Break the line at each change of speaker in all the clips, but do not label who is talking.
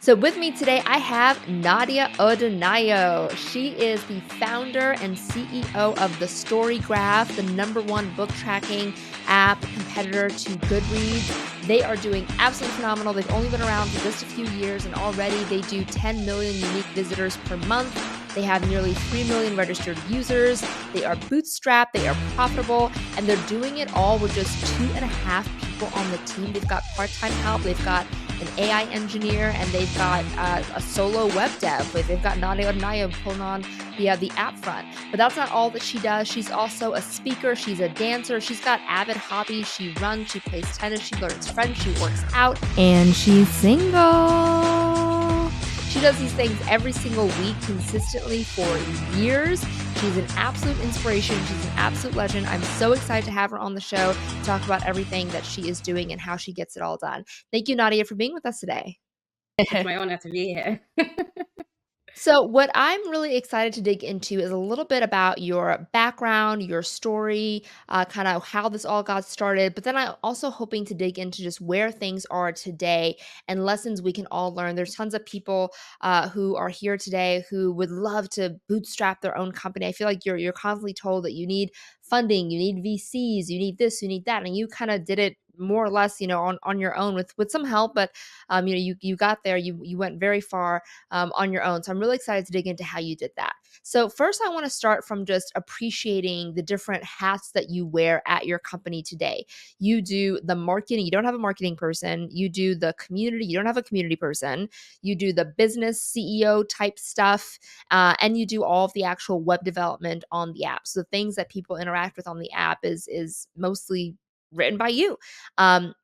So with me today, I have Nadia Odunayo. She is the founder and CEO of the StoryGraph, the number one book tracking app competitor to Goodreads. They are doing absolutely phenomenal. They've only been around for just a few years, and already they do 10 million unique visitors per month. They have nearly 3 million registered users. They are bootstrapped, they are profitable, and they're doing it all with just 2.5 people on the team. They've got part-time help. They've got an AI engineer, and they've got a solo web dev. They've got Nadia Odunayo pulling on the app front. But that's not all that she does. She's also a speaker. She's a dancer. She's got avid hobbies. She runs. She plays tennis. She learns French. She works out, and she's single. She does these things every single week consistently for years. She's an absolute inspiration. She's an absolute legend. I'm so excited to have her on the show to talk about everything that she is doing and how she gets it all done. Thank you, Nadia, for being with us today.
It's my honor to be here.
So, what I'm really excited to dig into is a little bit about your background, your story, kind of how this all got started. But then I'm also hoping to dig into just where things are today and lessons we can all learn. There's tons of people who are here today who would love to bootstrap their own company. I feel like you're constantly told that you need funding, you need VCs, you need this, you need that, and you kind of did it more or less, on your own with some help. But you got there, you went very far on your own. So I'm really excited to dig into how you did that. So first, I want to start from just appreciating the different hats that you wear at your company today. You do the marketing. You don't have a marketing person. You do the community. You don't have a community person. You do the business CEO type stuff, and you do all of the actual web development on the app. So the things that people interact with on the app is mostly written by you.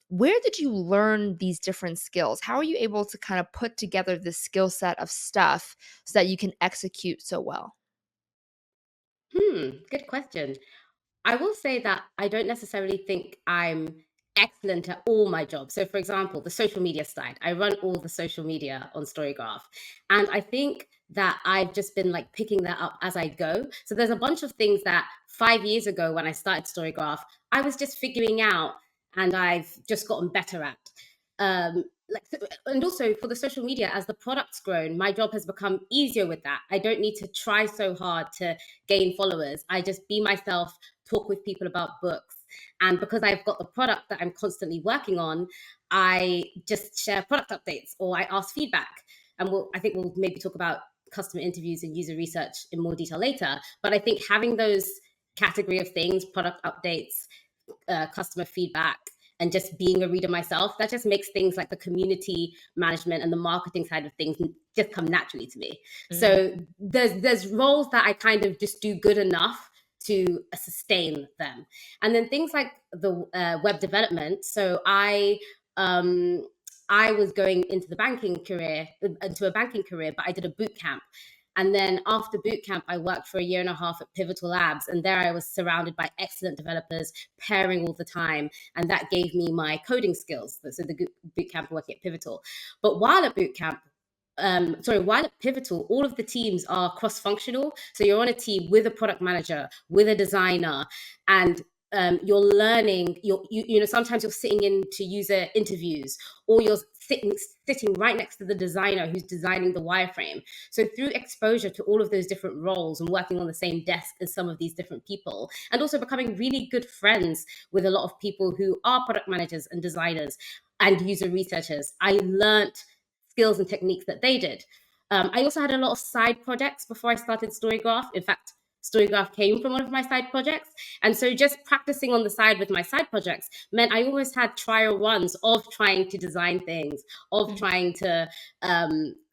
Where did you learn these different skills? How are you able to kind of put together this skill set of stuff so that you can execute so well?
Good question. I will say that I don't necessarily think I'm excellent at all my jobs. So, for example, the social media side, I run all the social media on StoryGraph. And I think that I've just been like picking that up as I go. So, there's a bunch of things that 5 years ago when I started StoryGraph, I was just figuring out and I've just gotten better at. And also for the social media, as the product's grown, my job has become easier with that. I don't need to try so hard to gain followers. I just be myself, talk with people about books. And because I've got the product that I'm constantly working on, I just share product updates or I ask feedback. And I think we'll maybe talk about customer interviews and user research in more detail later. But I think having those category of things, product updates, customer feedback, and just being a reader myself, that just makes things like the community management and the marketing side of things just come naturally to me.
Mhm.
So there's roles that I kind of just do good enough to sustain them, and then things like the web development. So I was going into a banking career, but I did a boot camp. And then after boot camp, I worked for a year and a half at Pivotal Labs. And there I was surrounded by excellent developers, pairing all the time. And that gave me my coding skills. So the boot camp working at Pivotal. But while at boot camp, while at Pivotal, all of the teams are cross-functional. So you're on a team with a product manager, with a designer, and you're learning. Sometimes you're sitting into user interviews, or you're sitting right next to the designer who's designing the wireframe. So through exposure to all of those different roles and working on the same desk as some of these different people, and also becoming really good friends with a lot of people who are product managers and designers and user researchers, I learned skills and techniques that they did. I also had a lot of side projects before I started StoryGraph. In fact, StoryGraph came from one of my side projects. And so just practicing on the side with my side projects meant I almost had trial runs of trying to design things, of
Mhm.
trying to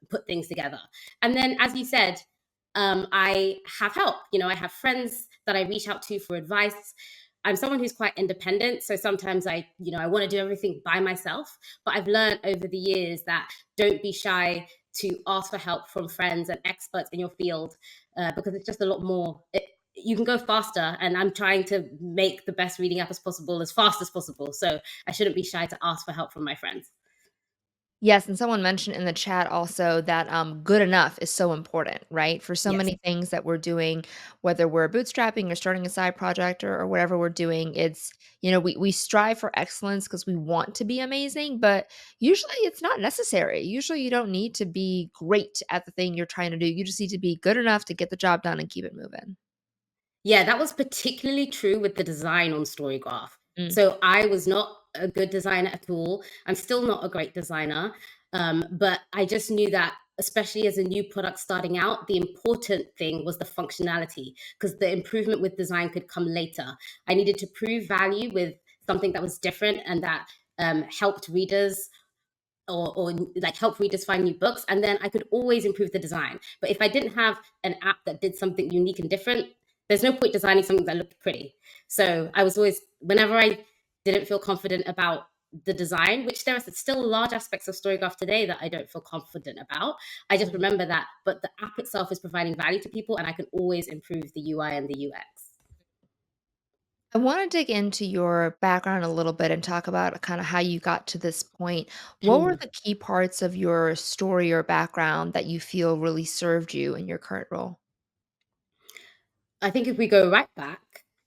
put things together. And then, as you said, I have help. I have friends that I reach out to for advice. I'm someone who's quite independent, so sometimes I want to do everything by myself. But I've learned over the years that don't be shy to ask for help from friends and experts in your field, because it's just a lot more. You can go faster, and I'm trying to make the best reading app as possible as fast as possible. So I shouldn't be shy to ask for help from my friends.
Yes, and someone mentioned in the chat also that good enough is so important, right? For so
Yes.
many things that we're doing, whether we're bootstrapping or starting a side project or whatever we're doing, it's, we strive for excellence because we want to be amazing, but usually it's not necessary. Usually you don't need to be great at the thing you're trying to do. You just need to be good enough to get the job done and keep it moving.
Yeah, that was particularly true with the design on StoryGraph.
Mm.
So I was not a good designer at all. I'm still not a great designer, but I just knew that, especially as a new product starting out, the important thing was the functionality, because the improvement with design could come later. I needed to prove value with something that was different and that helped readers, or like help readers find new books, and then I could always improve the design. But if I didn't have an app that did something unique and different, there's no point designing something that looked pretty. So I was always, whenever I didn't feel confident about the design, which there are still large aspects of Storygraph today that I don't feel confident about, I just
Mhm.
remember that, but the app itself is providing value to people, and I can always improve the UI and the UX.
I want to dig into your background a little bit and talk about kind of how you got to this point. What were the key parts of your story or background that you feel really served you in your current role?
I think if we go right back,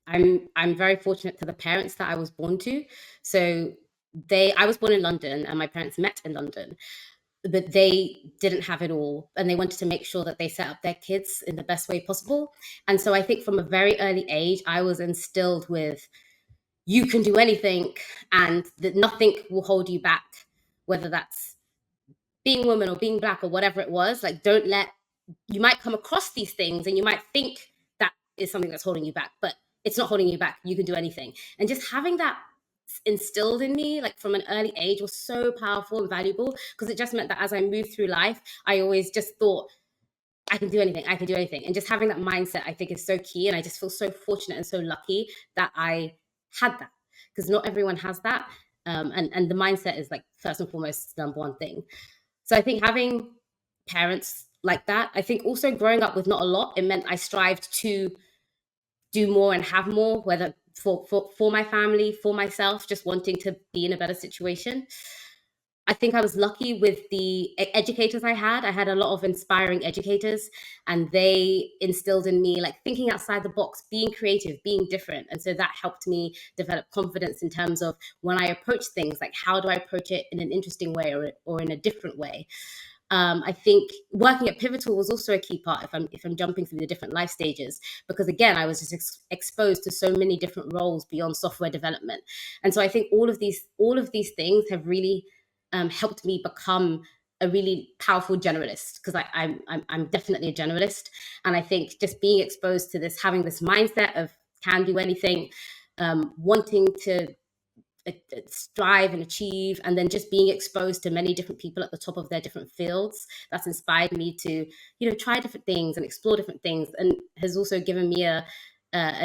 I'm very fortunate to the parents that I was born to. So I was born in London and my parents met in London, but they didn't have it all, and they wanted to make sure that they set up their kids in the best way possible. And so I think from a very early age I was instilled with, you can do anything, and that nothing will hold you back, whether that's being woman or being black or whatever it was. Like, don't let, you might come across these things and you might think that is something that's holding you back, but it's not holding you back. You can do anything. And just having that instilled in me, like from an early age, was so powerful and valuable, because it just meant that as I moved through life, I always just thought, I can do anything, I can do anything. And just having that mindset, I think, is so key. And I just feel so fortunate and so lucky that I had that, because not everyone has that. And the mindset is like first and foremost the number one thing. So I think having parents like that, I think also growing up with not a lot, it meant I strived to do more and have more, whether for my family, for myself, just wanting to be in a better situation. I think I was lucky with the educators I had. I had a lot of inspiring educators, and they instilled in me like thinking outside the box, being creative, being different. And so that helped me develop confidence in terms of when I approach things, like how do I approach it in an interesting way, or in a different way. I think working at Pivotal was also a key part, if I'm jumping through the different life stages, because again I was just exposed to so many different roles beyond software development. And so I think all of these things have really helped me become a really powerful generalist, because I'm definitely a generalist. And I think just being exposed to this, having this mindset of can do anything, wanting to strive and achieve, and then just being exposed to many different people at the top of their different fields, that's inspired me to try different things and explore different things, and has also given me a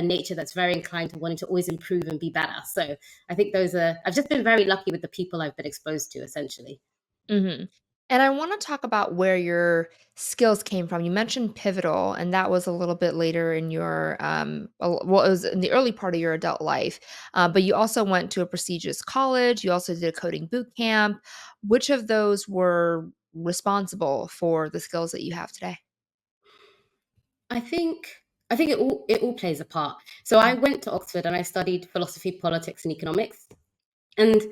nature that's very inclined to wanting to always improve and be better. So I think I've just been very lucky with the people I've been exposed to, essentially.
Mhm. And I wanna talk about where your skills came from. You mentioned Pivotal, and that was a little bit later in your, well, it was in the early part of your adult life, but you also went to a prestigious college, you also did a coding boot camp. Which of those were responsible for the skills that you have today?
I think it all plays a part. So I
Mm.
went to Oxford and I studied philosophy, politics, and economics. And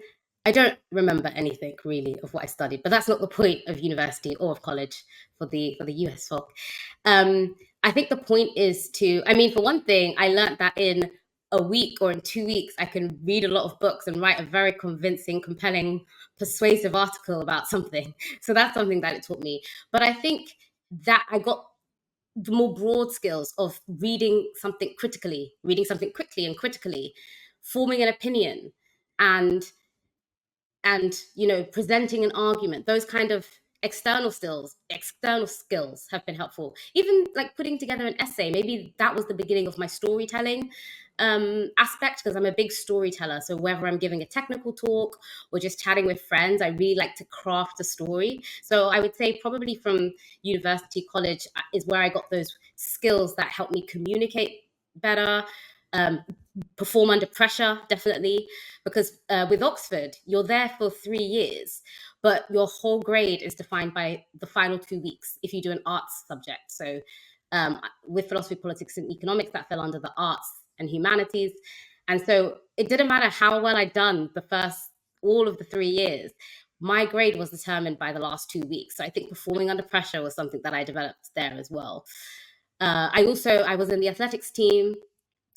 I don't remember anything really of what I studied, but that's not the point of university or of college for the US folk. I think the point is to, I mean, for one thing, I learned that in a week or in 2 weeks, I can read a lot of books and write a very convincing, compelling, persuasive article about something. So that's something that it taught me. But I think that I got the more broad skills of reading something critically, reading something quickly and critically, forming an opinion, and presenting an argument. Those kind of external skills have been helpful. Even like putting together an essay, maybe that was the beginning of my storytelling aspect, because I'm a big storyteller. So whether I'm giving a technical talk or just chatting with friends, I really like to craft a story. So I would say probably from university, college is where I got those skills that help me communicate better, um, perform under pressure, definitely. Because with Oxford, you're there for 3 years, but your whole grade is defined by the final 2 weeks if you do an arts subject. So with philosophy, politics, and economics, that fell under the arts and humanities. And so it didn't matter how well I'd done the first, all of the 3 years, my grade was determined by the last 2 weeks. So I think performing under pressure was something that I developed there as well. I was in the athletics team,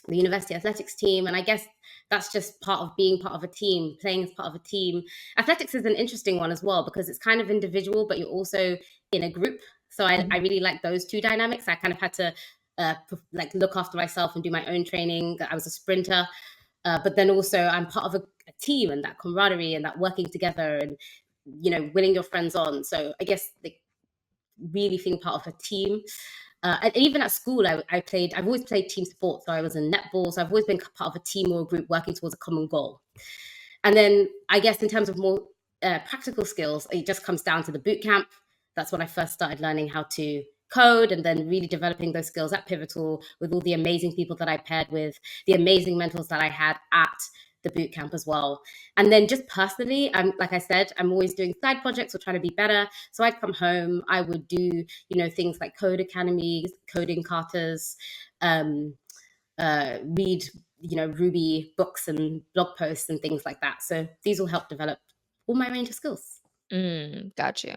the university athletics team, and I guess that's just part of being part of a team, playing as part of a team. Athletics is an interesting one as well because it's kind of individual, but you're also in a group. So I really like those two dynamics. I kind of had to like look after myself and do my own training. I was a sprinter, but then also I'm part of a team, and that camaraderie and that working together and winning your friends on. So I guess like really feeling part of a team. And even at school, I've always played team sports. So I was in netball. So I've always been part of a team or a group working towards a common goal. And then I guess in terms of more practical skills, it just comes down to the boot camp. That's when I first started learning how to code, and then really developing those skills at Pivotal with all the amazing people that I paired with, the amazing mentors that I had at the boot camp as well. And then just personally, like I said, I'm always doing side projects or trying to be better. So I'd come home, I would do, things like code academies, coding carters, read, Ruby books and blog posts and things like that. So these will help develop all my range of skills.
Got you.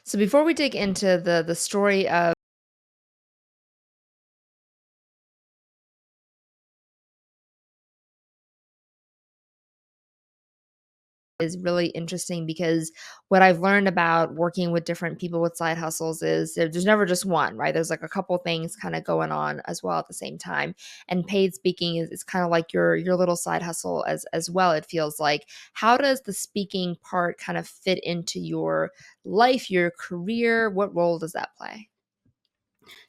So before we dig into the story of is really interesting because what I've learned about working with different people with side hustles is there's never just one, right? There's like a couple things kind of going on as well at the same time. And paid speaking is kind of like your little side hustle as well, it feels like. How does the speaking part kind of fit into your life, your career? What role does that play?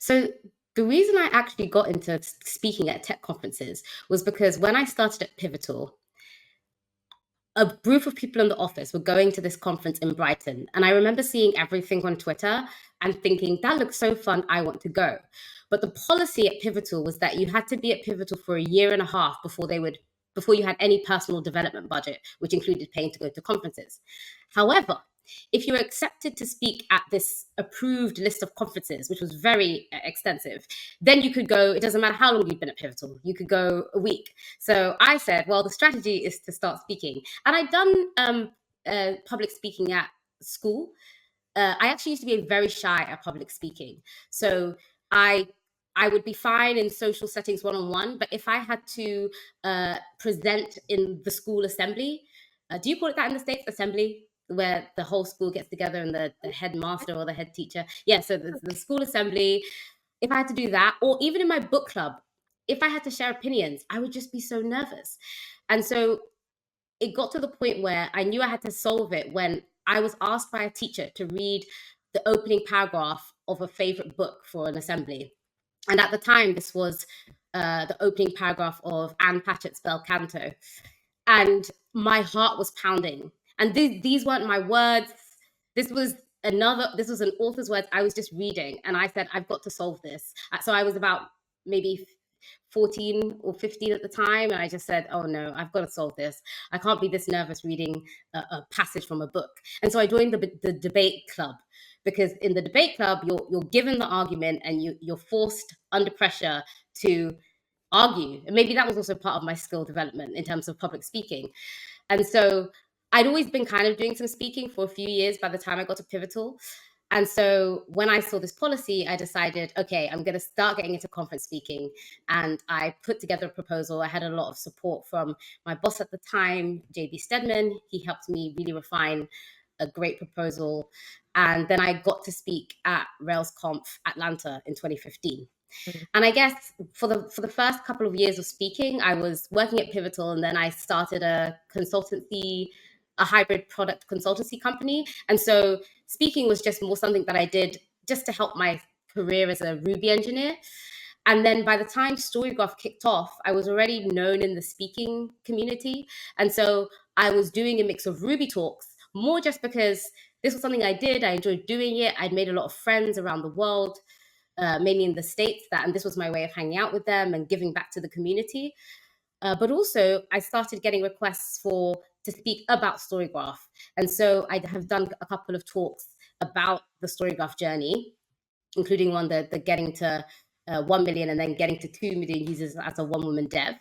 So the reason I actually got into speaking at tech conferences was because when I started at Pivotal, a group of people in the office were going to this conference in Brighton. And I remember seeing everything on Twitter and thinking, that looks so fun, I want to go. But the policy at Pivotal was that you had to be at Pivotal for a year and a half before you had any personal development budget, which included paying to go to conferences. However, if you were accepted to speak at this approved list of conferences, which was very extensive, then you could go, it doesn't matter how long you've been at Pivotal, you could go a week. So I said, well, the strategy is to start speaking. And I'd done public speaking at school. I actually used to be very shy at public speaking. So I I would be fine in social settings one on one, but if I had to present in the school assembly, do you call it that in the States? Assembly, where the whole school gets together and the headmaster or the head teacher. Yeah, so the school assembly, if I had to do that, or even in my book club, if I had to share opinions, I would just be so nervous. And so it got to the point where I knew I had to solve it when I was asked by a teacher to read the opening paragraph of a favorite book for an assembly. And at the time, this was the opening paragraph of Anne Patchett's Bel Canto. And my heart was pounding. And these weren't my words. This was an author's words. I was just reading. And I said, I've got to solve this. So I was about maybe 14 or 15 at the time. And I just said, oh no, I've got to solve this. I can't be this nervous reading a passage from a book. And so I joined the debate club, because in the debate club, you're given the argument and you're forced under pressure to argue. And maybe that was also part of my skill development in terms of public speaking. And so I'd always been kind of doing some speaking for a few years by the time I got to Pivotal. And so when I saw this policy, I decided, okay, I'm going to start getting into conference speaking. And I put together a proposal. I had a lot of support from my boss at the time, JB Stedman. He helped me really refine a great proposal. And then I got to speak at RailsConf Atlanta in 2015.
Mm,
And I guess for the first couple of years of speaking, I was working at Pivotal, and then I started a consultancy, a hybrid product consultancy company. And so speaking was just more something that I did just to help my career as a Ruby engineer. And then by the time StoryGraph kicked off, I was already known in the speaking community. And so I was doing a mix of Ruby talks, more just because this was something I did. I enjoyed doing it. I'd made a lot of friends around the world, mainly in the States, and this was my way of hanging out with them and giving back to the community. But also, I started getting requests for to speak about StoryGraph. And so I have done a couple of talks about the StoryGraph journey, including one that the getting to 1 million and then getting to 2 million users as a one woman dev.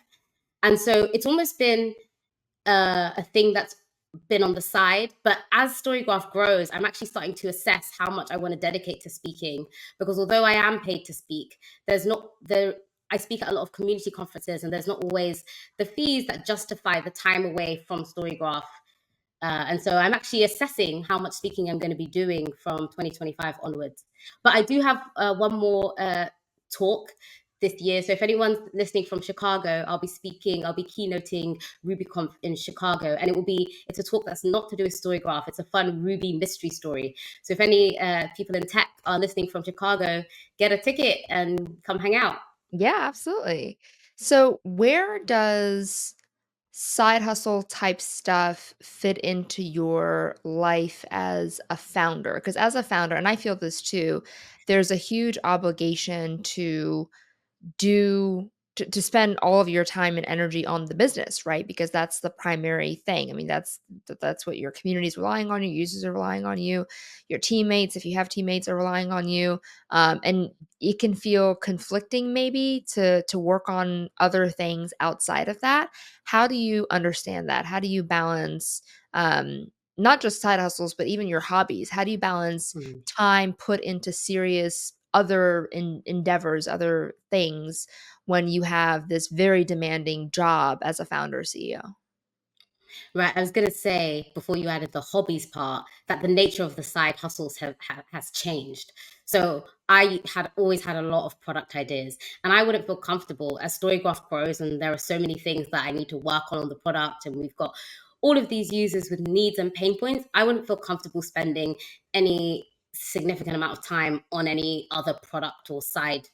And so it's almost been a thing that's been on the side. But as StoryGraph grows, I'm actually starting to assess how much I want to dedicate to speaking, because although I am paid to speak, there's not there. I speak at a lot of community conferences, and there's not always the fees that justify the time away from StoryGraph. And so I'm actually assessing how much speaking I'm going to be doing from 2025 onwards. But I do have one more talk this year. So if anyone's listening from Chicago, I'll be keynoting RubyConf in Chicago. And it's a talk that's not to do with StoryGraph. It's a fun Ruby mystery story. So if any people in tech are listening from Chicago, get a ticket and come hang out.
Yeah, absolutely. So, where does side hustle type stuff fit into your life as a founder? Because as a founder, and I feel this too, there's a huge obligation to spend all of your time and energy on the business, right? Because that's the primary thing. I mean, that's what your community is relying on, your users are relying on you, your teammates, if you have teammates, are relying on you. And it can feel conflicting maybe to work on other things outside of that. How do you understand that? How do you balance not just side hustles, but even your hobbies? How do you balance
Hmm.
time put into serious other endeavors, other things, when you have this very demanding job as a founder CEO?
Right. I was going to say before you added the hobbies part that the nature of the side hustles has changed. So I had always had a lot of product ideas, and I wouldn't feel comfortable as StoryGraph grows, and there are so many things that I need to work on the product, and we've got all of these users with needs and pain points. I wouldn't feel comfortable spending any significant amount of time on any other product or side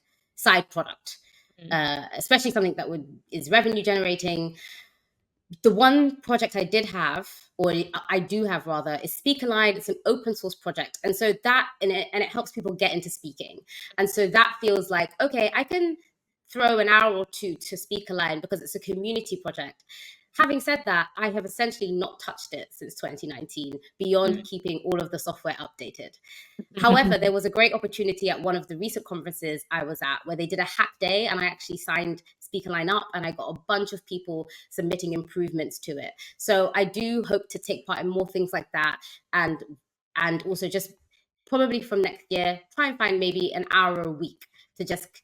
product,
Mhm,
especially something that would is revenue generating. The one project I did have, or I do have rather, is SpeakerLine. It's an open source project, and so it helps people get into speaking, and so that feels like okay, I can throw an hour or two to SpeakerLine because it's a community project. Having said that, I have essentially not touched it since 2019, beyond
mhm.
keeping all of the software updated. However, there was a great opportunity at one of the recent conferences I was at where they did a hack day, and I actually signed SpeakerLine up, and I got a bunch of people submitting improvements to it. So I do hope to take part in more things like that, and also just probably from next year try and find maybe an hour a week to just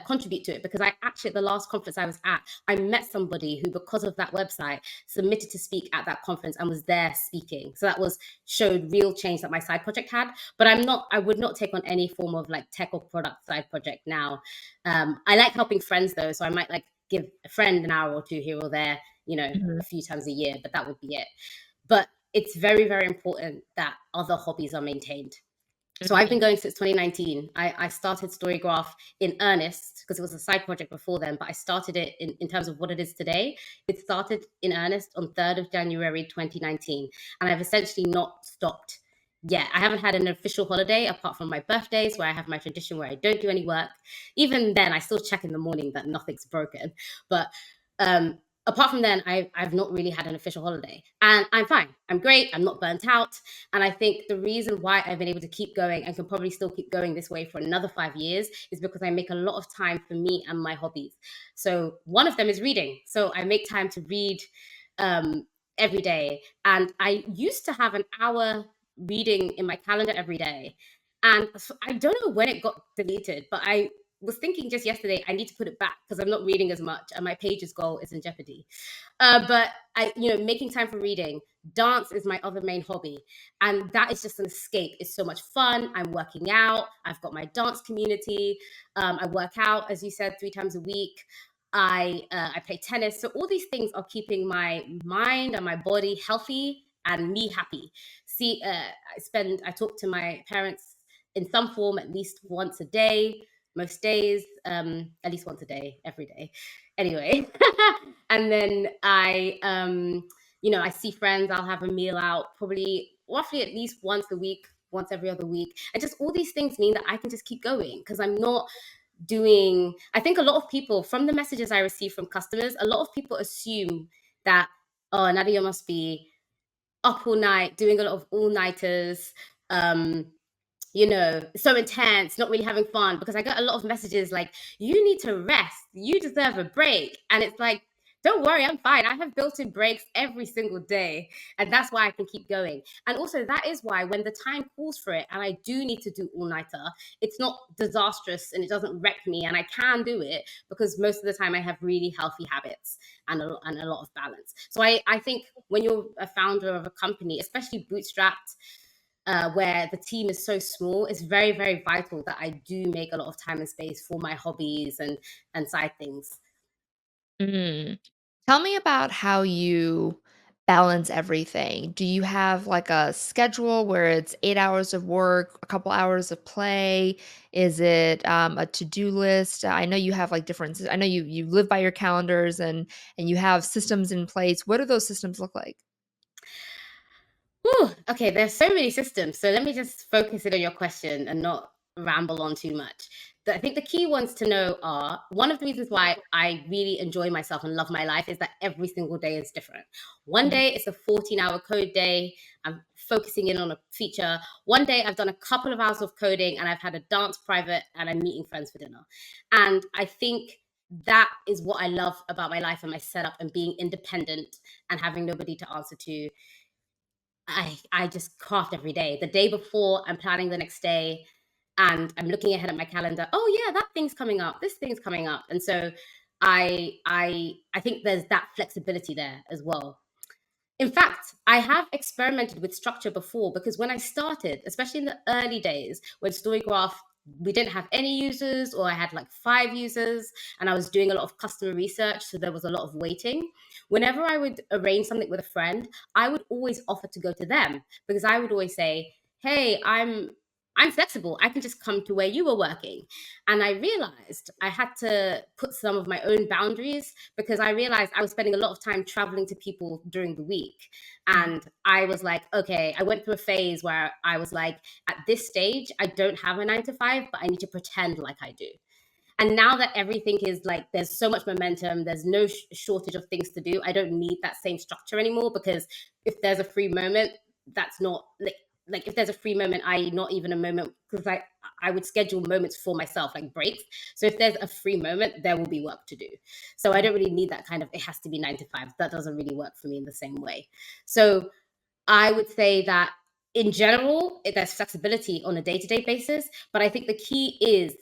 contribute to it, because I actually, at the last conference I was at, I met somebody who, because of that website, submitted to speak at that conference and was there speaking. So that was showed real change that my side project had. But I would not take on any form of like tech or product side project now. I like helping friends though, so I might like give a friend an hour or two here or there,
Mhm,
a few times a year, but that would be it. But it's very, very important that other hobbies are maintained. So I've been
mhm,
going since 2019. I started StoryGraph in earnest because it was a side project before then, but I started it in terms of what it is today. It started in earnest on 3rd of January 2019, and I've essentially not stopped yet. I haven't had an official holiday apart from my birthdays, where I have my tradition where I don't do any work. Even then, I still check in the morning that nothing's broken. But um, apart from then, I've not really had an official holiday, and I'm fine. I'm great. I'm not burnt out. And I think the reason why I've been able to keep going and can probably still keep going this way for another 5 years is because I make a lot of time for me and my hobbies. So one of them is reading. So I make time to read um, every day. And I used to have an hour reading in my calendar every day. And I don't know when it got deleted, but I was thinking just yesterday, I need to put it back because I'm not reading as much and my pages goal is in jeopardy. But making time for reading. Dance is my other main hobby, and that is just an escape. It's so much fun. I'm working out. I've got my dance community. I work out, as you said, 3 times a week. I play tennis. So all these things are keeping my mind and my body healthy and me happy. See, I talk to my parents in some form at least once a day. Most days, at least once a day, every day. Anyway, and then I see friends. I'll have a meal out probably roughly at least once a week, once every other week, and just all these things mean that I can just keep going because I'm not I think a lot of people, from the messages I receive from customers, a lot of people assume that oh, Nadia must be up all night, doing a lot of all-nighters, um, so intense, not really having fun, because I get a lot of messages like, you need to rest, you deserve a break. And it's like, don't worry, I'm fine. I have built in breaks every single day. And that's why I can keep going. And also, that is why when the time calls for it and I do need to do all nighter, it's not disastrous and it doesn't wreck me. And I can do it because most of the time I have really healthy habits and a lot of balance. So I think when you're a founder of a company, especially bootstrapped, where the team is so small, it's very, very vital that I do make a lot of time and space for my hobbies and side things.
Mm. Tell me about how you balance everything. Do you have like a schedule where it's 8 hours of work, a couple hours of play? Is it a to-do list? I know you have like different. I know you live by your calendars and you have systems in place. What do those systems look like?
Whew, okay, there's so many systems. So let me just focus it on your question and not ramble on too much. I think the key ones to know are, one of the reasons why I really enjoy myself and love my life is that every single day is different. One
Mhm.
day it's a 14-hour code day. I'm focusing in on a feature. One day I've done a couple of hours of coding and I've had a dance private and I'm meeting friends for dinner. And I think that is what I love about my life and my setup and being independent and having nobody to answer to. I just craft every day. The day before, I'm planning the next day, and I'm looking ahead at my calendar. Oh yeah, that thing's coming up. This thing's coming up, and so I think there's that flexibility there as well. In fact, I have experimented with structure before, because when I started, especially in the early days when StoryGraph, we didn't have any users, or I had like 5 users, and I was doing a lot of customer research, so there was a lot of waiting. Whenever I would arrange something with a friend, I would always offer to go to them, because I would always say, "Hey, I'm flexible. I can just come to where you were working." And I realized I had to put some of my own boundaries, because I realized I was spending a lot of time traveling to people during the week.
Mhm.
And I was like, okay, I went through a phase where I was like, at this stage, I don't have a 9 to 5, but I need to pretend like I do. And now that everything is like, there's so much momentum, there's no shortage of things to do, I don't need that same structure anymore, because if there's a free moment, that's not like if there's a free moment, I not even a moment, because I would schedule moments for myself, like breaks. So if there's a free moment, there will be work to do. So I don't really need that kind of, it has to be 9 to 5. That doesn't really work for me in the same way. So I would say that in general, there's flexibility on a day-to-day basis, but I think the key is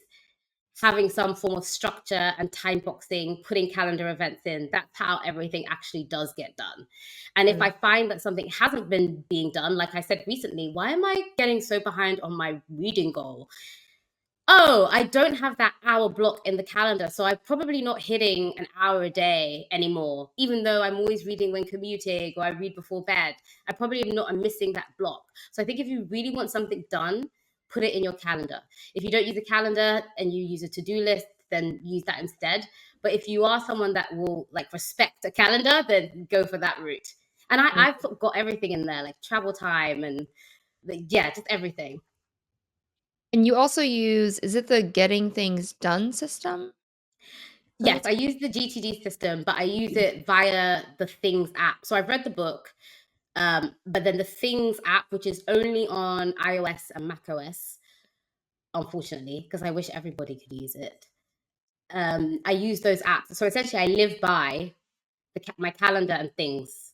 having some form of structure and time boxing, putting calendar events in. That's how everything actually does get done. And if I
Mm.
find that something hasn't been being done, like I said recently, why am I getting so behind on my reading goal? Oh, I don't have that hour block in the calendar. So I'm probably not hitting an hour a day anymore, even though I'm always reading when commuting or I read before bed. I probably am not, I'm missing that block. So I think if you really want something done, put it in your calendar. If you don't use a calendar and you use a to do list, then use that instead. But if you are someone that will like respect a calendar, then go for that route. And I've got everything in there, like travel time and like, yeah, just everything.
And you also use is it the getting things done system? Is that
Yes,
what's
I use the GTD system, but I use it via the Things app. So I've read the book, but then the Things app, which is only on iOS and macOS, unfortunately, because I wish everybody could use it. I use those apps. So essentially, I live by my calendar and Things.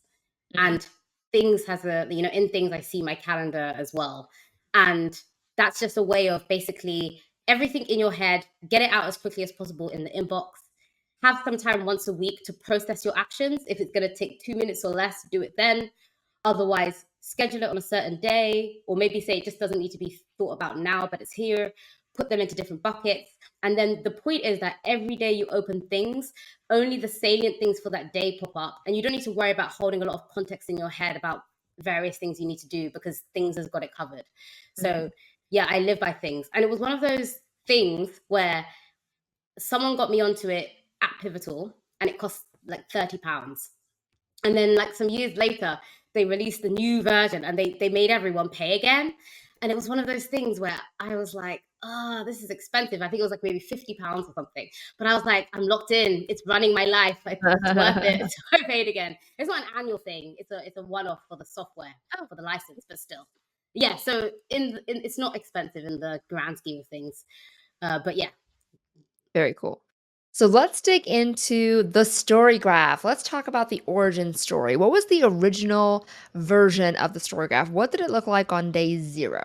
Mhm.
And Things has in Things, I see my calendar as well. And that's just a way of basically everything in your head, get it out as quickly as possible in the inbox. Have some time once a week to process your actions. If it's going to take 2 minutes or less, do it then. Otherwise, schedule it on a certain day, or maybe say it just doesn't need to be thought about now, but it's here. Put them into different buckets. And then the point is that every day you open Things, only the salient things for that day pop up. And you don't need to worry about holding a lot of context in your head about various things you need to do, because Things has got it covered. So,
Mhm.
yeah, I live by Things. And it was one of those things where someone got me onto it at Pivotal, and it cost like £30. And then like some years later, they released the new version and they made everyone pay again. And it was one of those things where I was like, oh, this is expensive. I think it was like maybe £50 or something. But I was like, I'm locked in. It's running my life. It's worth it. So I paid again. It's not an annual thing. It's a one-off for the software,
Oh,
for the license, but still. Yeah, so it's not expensive in the grand scheme of things. But yeah.
very cool. So let's dig into the story graph. Let's talk about the origin story. What was the original version of the story graph? What did it look like on day 0?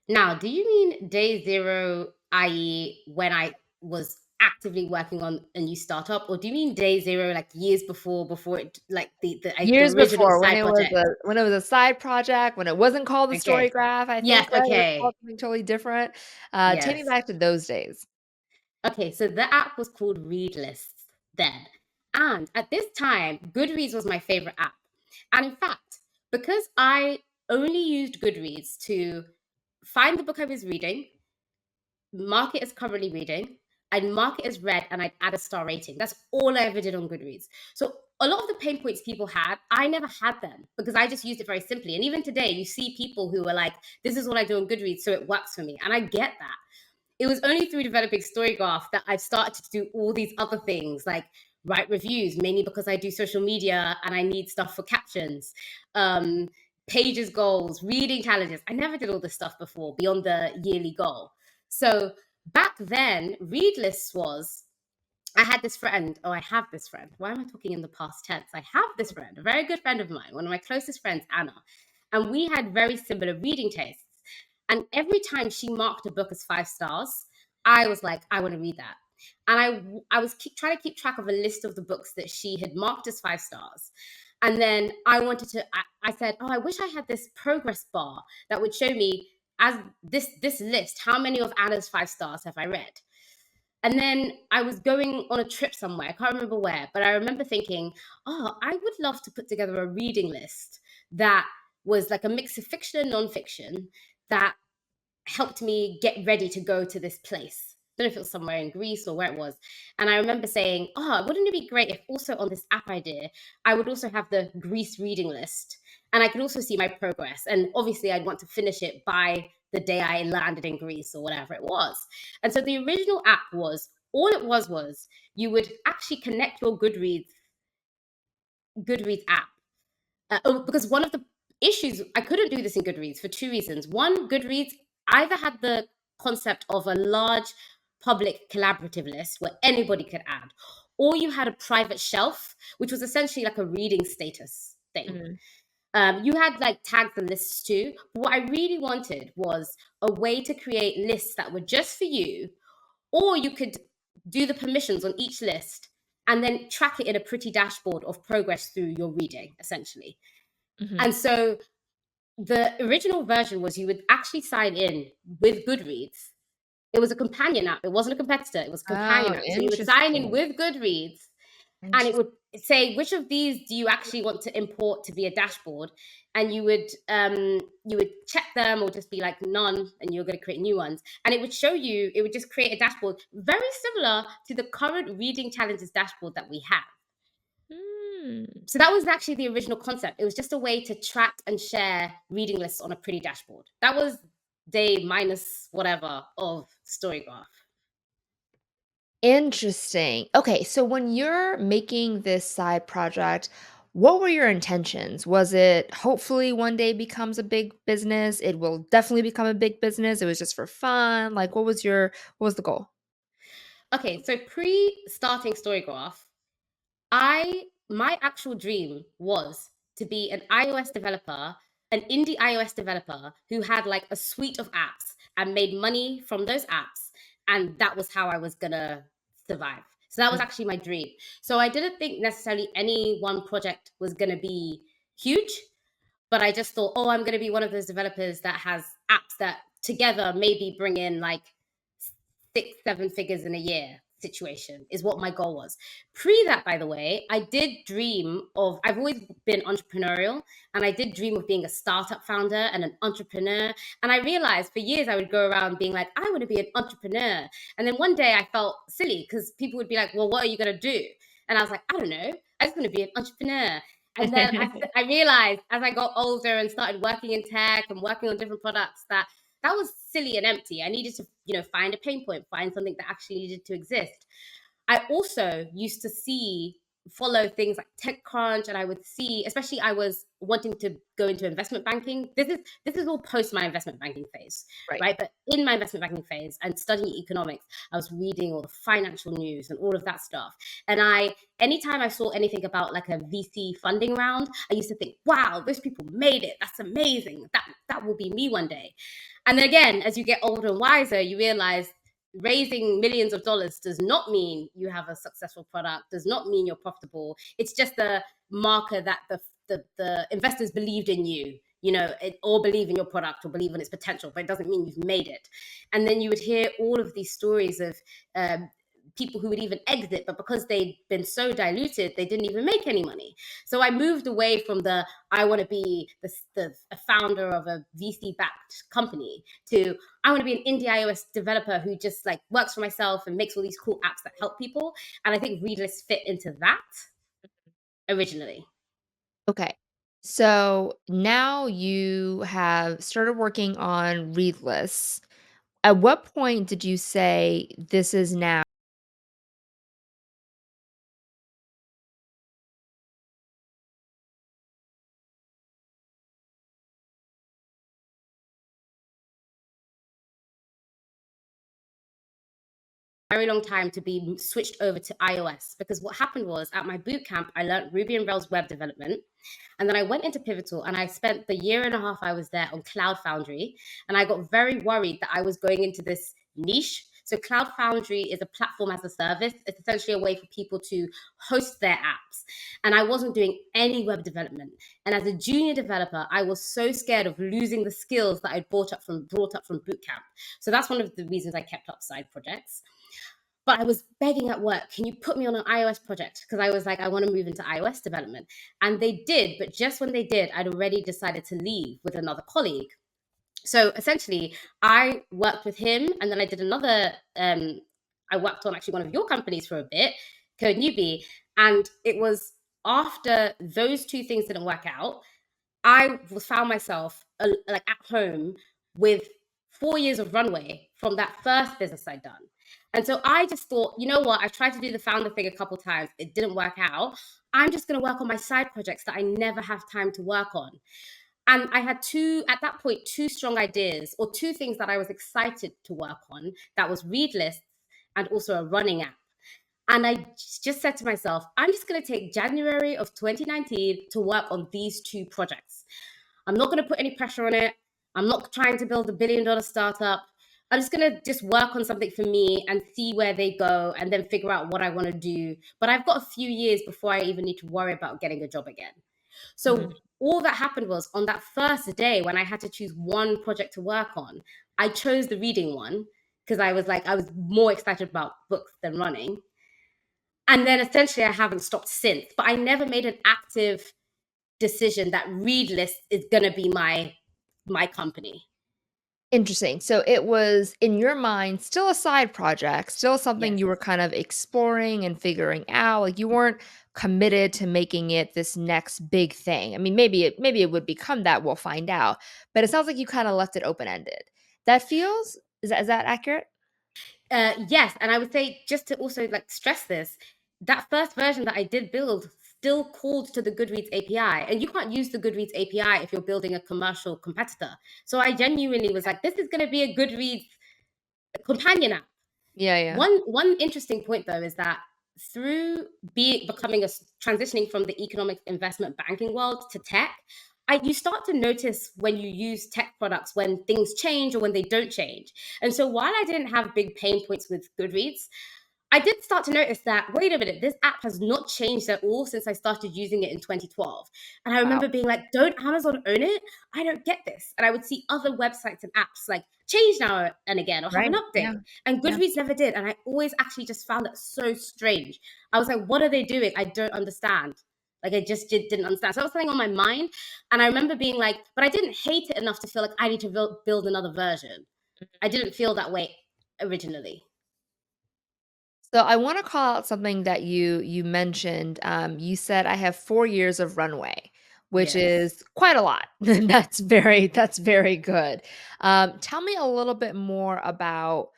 Now, do you mean day zero, i.e., when I was actively working on a new startup, or do you mean day zero, like years before it, like the
Years
original
before,
side project?
when it was a side project, when it wasn't called the story
Okay.
graph, I
Yes.
think, right? It was
Okay.
called something totally different. Take me
Yes.
back to those days.
Okay. So the app was called Read Lists then, and at this time, Goodreads was my favorite app. And in fact, because I only used Goodreads to find the book I was reading, mark it as currently reading, I'd mark it as read, and I'd add a star rating. That's all I ever did on Goodreads. So a lot of the pain points people had, I never had them because I just used it very simply. And even today, you see people who are like, this is what I do on Goodreads, so it works for me. And I get that. It was only through developing StoryGraph that I've started to do all these other things like write reviews, mainly because I do social media and I need stuff for captions, um, pages goals, reading challenges. I never did all this stuff before beyond the yearly goal. So back then, read lists was I had this friend, oh, I have this friend. Why am I talking in the past tense? I have this friend, a very good friend of mine, one of my closest friends, Anna. And we had very similar reading tastes. And every time she marked a book as 5 stars, I was like, I want to read that. And I was trying to keep track of a list of the books that she had marked as 5 stars. And then I said, oh, I wish I had this progress bar that would show me as this list, how many of Anna's 5 stars have I read? And then I was going on a trip somewhere. I can't remember where, but I remember thinking, oh, I would love to put together a reading list that was like a mix of fiction and nonfiction that helped me get ready to go to this place. I don't know if it was somewhere in Greece or where it was. And I remember saying, oh, wouldn't it be great if also on this app idea, I would also have the Greece reading list and I could also see my progress. And obviously, I'd want to finish it by the day I landed in Greece or whatever it was. And so the original app was all it was you would actually connect your Goodreads app because one of the issues I couldn't do this in Goodreads for 2 reasons. One, Goodreads either had the concept of a large public collaborative list where anybody could add, or you had a private shelf, which was essentially like a reading status thing.
Mhm,
You had like tags and lists too. But what I really wanted was a way to create lists that were just for you, or you could do the permissions on each list and then track it in a pretty dashboard of progress through your reading, essentially.
mhm.
And so the original version was you would actually sign in with Goodreads. It was a companion app. It wasn't a competitor. It was a companion
Oh,
app. So you would sign in
interesting,
with Goodreads and it
interesting.
would say which of these do you actually want to import to be a dashboard, and you would check them or just be like none, and you're going to create new ones, and it would show you. It would just create a dashboard very similar to the current reading challenges dashboard that we have.
Mm.
So that was actually the original concept. It was just a way to track and share reading lists on a pretty dashboard. That was day minus whatever of StoryGraph.
Interesting. Okay, so when you're making this side project, what were your intentions? Was it hopefully one day becomes a big business? It will definitely become a big business. It was just for fun. Like what was the goal?
Okay, so pre-starting StoryGraph, my actual dream was to be an iOS developer, an indie iOS developer who had like a suite of apps and made money from those apps. And that was how I was gonna survive. So that was
Mm,
actually my dream. So I didn't think necessarily any one project was gonna be huge, but I just thought, oh, I'm going to be one of those developers that has apps that together maybe bring in like 6, 7 figures in a year situation is what my goal was. Pre that, by the way, I did dream of, I've always been entrepreneurial and I did dream of being a startup founder and an entrepreneur. And I realized for years I would go around being like, I want to be an entrepreneur. And then one day I felt silly because people would be like, well, what are you going to do? And I was like, I don't know. I just want to be an entrepreneur. And then I realized as I got older and started working in tech and working on different products that that was silly and empty. I needed to, find a pain point, find something that actually needed to exist. I also used to follow things like TechCrunch, and I would see, especially I was wanting to go into investment banking. This is all post my investment banking phase,
Right.
right? But in my investment banking phase and studying economics, I was reading all the financial news and all of that stuff. And anytime I saw anything about like a VC funding round, I used to think, wow, those people made it. That's amazing. That will be me one day. And then again, as you get older and wiser, you realize raising millions of dollars does not mean you have a successful product, does not mean you're profitable. It's just a marker that the investors believed in you, or believe in your product or believe in its potential, but it doesn't mean you've made it. And then you would hear all of these stories of people who would even exit, but because they'd been so diluted, they didn't even make any money. So I moved away from I want to be a founder of a VC backed company to I want to be an indie iOS developer who just like works for myself and makes all these cool apps that help people. And I think Readless fit into that originally.
Okay. So now you have started working on Readless. At what point did you say this is now
Very long time to be switched over to iOS, because what happened was at my boot camp, I learned Ruby on Rails web development. And then I went into Pivotal and I spent the year and a half I was there on Cloud Foundry. And I got very worried that I was going into this niche. So Cloud Foundry is a platform as a service. It's essentially a way for people to host their apps. And I wasn't doing any web development. And as a junior developer, I was so scared of losing the skills that I'd brought up from bootcamp. So that's one of the reasons I kept up side projects. But I was begging at work, can you put me on an iOS project? Because I was like, I want to move into iOS development. And they did, but just when they did, I'd already decided to leave with another colleague. So essentially, I worked with him, and then I did another. I worked on actually one of your companies for a bit, Code Newbie, and it was after those two things didn't work out, I found myself like at home with 4 years of Runway from that first business I'd done. And so I just thought, you know what? I tried to do the founder thing a couple times. It didn't work out. I'm just going to work on my side projects that I never have time to work on. And I had at that point, two strong ideas or two things that I was excited to work on. That was read lists and also a running app. And I just said to myself, I'm just going to take January of 2019 to work on these two projects. I'm not going to put any pressure on it. I'm not trying to build $1 billion startup. I'm just going to just work on something for me and see where they go and then figure out what I want to do. But I've got a few years before I even need to worry about getting a job again. So
Mhm.
all that happened was on that first day when I had to choose one project to work on, I chose the reading one because I was more excited about books than running. And then essentially I haven't stopped since, but I never made an active decision that read list is going to be my company.
Interesting. So it was, in your mind, still a side project, still something
Yes.
you were kind of exploring and figuring out. Like, you weren't committed to making it this next big thing. I mean, maybe it would become that, we'll find out. But it sounds like you kind of left it open-ended. That feels is that accurate?
Yes, and I would say just to also like stress this, that first version that I did build still called to the Goodreads API, and you can't use the Goodreads API if you're building a commercial competitor. So I genuinely was like, this is going to be a Goodreads companion app.
Yeah, yeah.
One interesting point though is that through becoming transitioning from the economic investment banking world to tech, you start to notice when you use tech products when things change or when they don't change. And so while I didn't have big pain points with Goodreads, I did start to notice that, wait a minute, this app has not changed at all since I started using it in 2012. And I remember
Wow.
being like, don't Amazon own it? I don't get this. And I would see other websites and apps like change now and again or have an
Right.
update.
Yeah.
And
Yeah.
Goodreads never did. And I always actually just found that so strange. I was like, what are they doing? I don't understand. Like, I just didn't understand. So that was something on my mind. And I remember being like, but I didn't hate it enough to feel like I need to build another version. I didn't feel that way originally.
So I want to call out something that you mentioned. You said I have 4 years of runway, which
Yes.
is quite a lot. That's very good. Tell me a little bit more about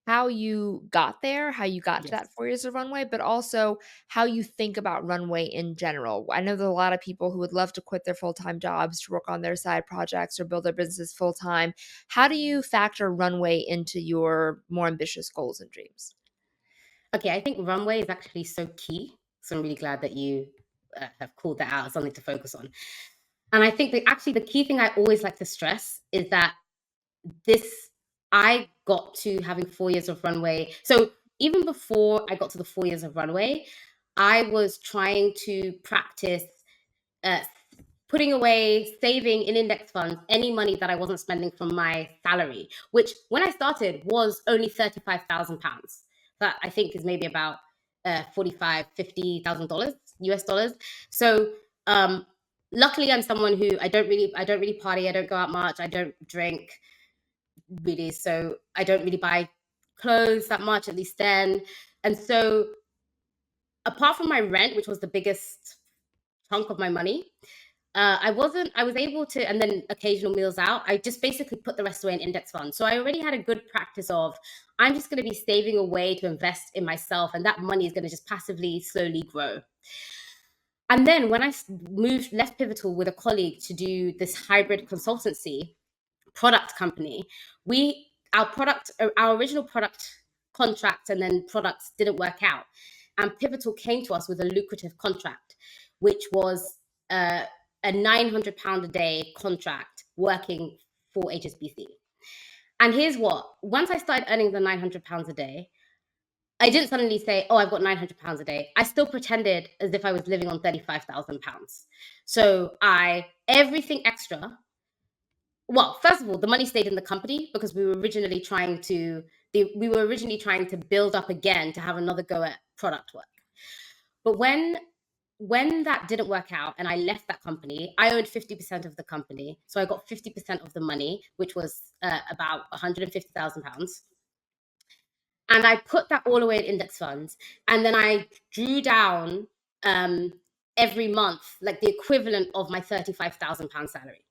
how you got there, how you got to
Yes.
that 4 years of runway, but also how you think about runway in general. I know there are a lot of people who would love to quit their full-time jobs to work on their side projects or build their business full-time. How do you factor runway into your more ambitious goals and dreams?
Okay, I think runway is actually so key. So I'm really glad that you have called that out as something to focus on. And I think that actually the key thing I always like to stress is that this I got to having 4 years of runway. So even before I got to the 4 years of runway, I was trying to practice uh, putting away, saving in index funds any money that I wasn't spending from my salary, which when I started was only £35,000. That I think is maybe about 45, $50,000 US dollars. So um, luckily, I'm someone who I don't really party. I don't go out much. I don't drink really. So I don't really buy clothes that much, at least then. And so apart from my rent, which was the biggest chunk of my money, I was able to, and then occasional meals out, I just basically put the rest away in index funds. So I already had a good practice of, I'm just going to be saving away to invest in myself, and that money is going to just passively, slowly grow. And then when I left Pivotal with a colleague to do this hybrid consultancy product company, our original product contract and then products didn't work out. And Pivotal came to us with a lucrative contract, which was uh, a £900 a day contract working for HSBC. And here's what: once I started earning the £900 a day, I didn't suddenly say, "Oh, I've got £900 a day." I still pretended as if I was living on £35,000. So everything extra, well, first of all, the money stayed in the company because we were originally trying to build up again to have another go at product work. But when that didn't work out and I left that company, I owned 50% of the company. So I got 50% of the money, which was about £150,000. And I put that all away in index funds. And then I drew down um, every month, like the equivalent of my £35,000 salary.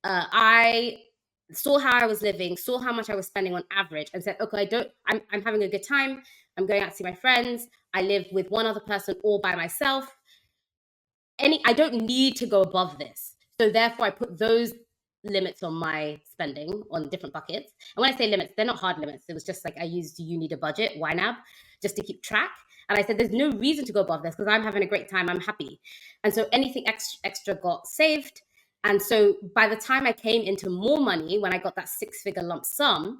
I saw how I was living, saw how much I was spending on average, and said, okay, I'm having a good time. I'm going out to see my friends. I live with one other person or by myself. I don't need to go above this. So therefore I put those limits on my spending on different buckets. And when I say limits, they're not hard limits. It was just like I used You Need a Budget, YNAB, just to keep track. And I said, there's no reason to go above this because I'm having a great time. I'm happy. And so anything extra got saved. And so by the time I came into more money, when I got that six-figure lump sum,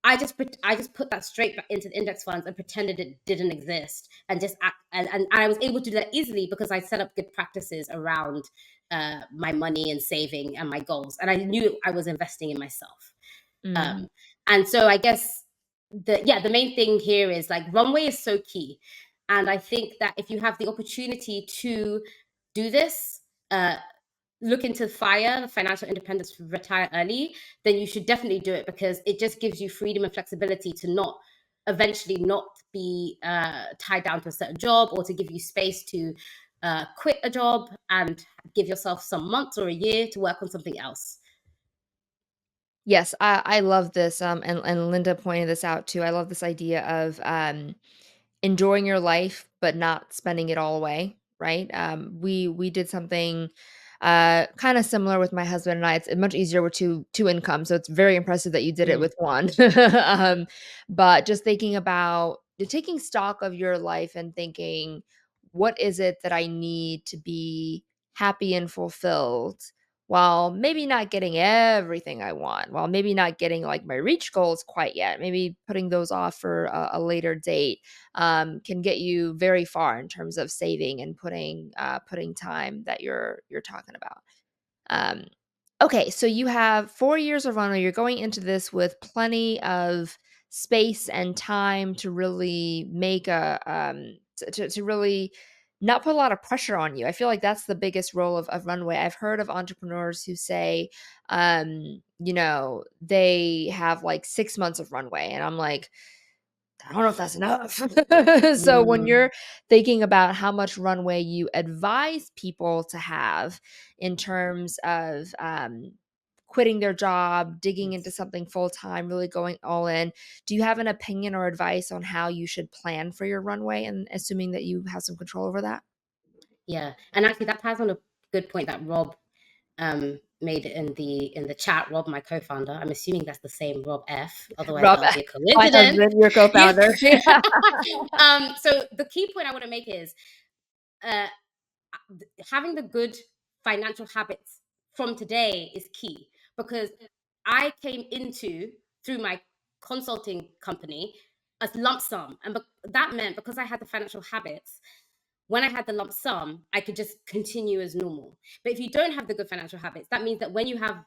I just put that straight back into the index funds and pretended it didn't exist, and just act, and I was able to do that easily because I set up good practices around my money and saving and my goals, and I knew I was investing in myself.
Mm.
Um, and so I guess the main thing here is like runway is so key, and I think that if you have the opportunity to do this, uh, look into fire, the financial independence, retire early, then you should definitely do it because it just gives you freedom and flexibility to not eventually not be tied down to a certain job, or to give you space to quit a job and give yourself some months or a year to work on something else.
Yes, I love this, and Linda pointed this out too. I love this idea of, enjoying your life, but not spending it all away, right? We did something, kinda similar with my husband and I. It's much easier with two incomes, so it's very impressive that you did it
Mm.
with one. Um, but just thinking about taking stock of your life and thinking, "What is it that I need to be happy and fulfilled?" While maybe not getting everything I want, while maybe not getting, like, my reach goals quite yet, maybe putting those off for a later date, can get you very far in terms of saving and putting time that you're talking about. Um, Okay, so you have 4 years of runway. You're going into this with plenty of space and time to really make to really not put a lot of pressure on you. I feel like that's the biggest role of runway. I've heard of entrepreneurs who say, they have like 6 months of runway, and I'm like, I don't know if that's enough. So when
Mm,
you're thinking about how much runway you advise people to have in terms of, quitting their job, digging into
yes.
something full time, really going all in, do you have an opinion or advice on how you should plan for your runway and assuming that you have some control over that?
Yeah, and actually that ties on a good point that Rob made in the chat. Rob, my co-founder. I'm assuming that's the same Rob F. Otherwise,
Rob,
that would be a
my
coincidence.
husband, your
Yeah.
co-founder. Yeah.
So the key point I want to make is uh, having the good financial habits from today is key because I came into through my consulting company a lump sum, and that meant because I had the financial habits. When I had the lump sum, I could just continue as normal. But if you don't have the good financial habits, that means that when you have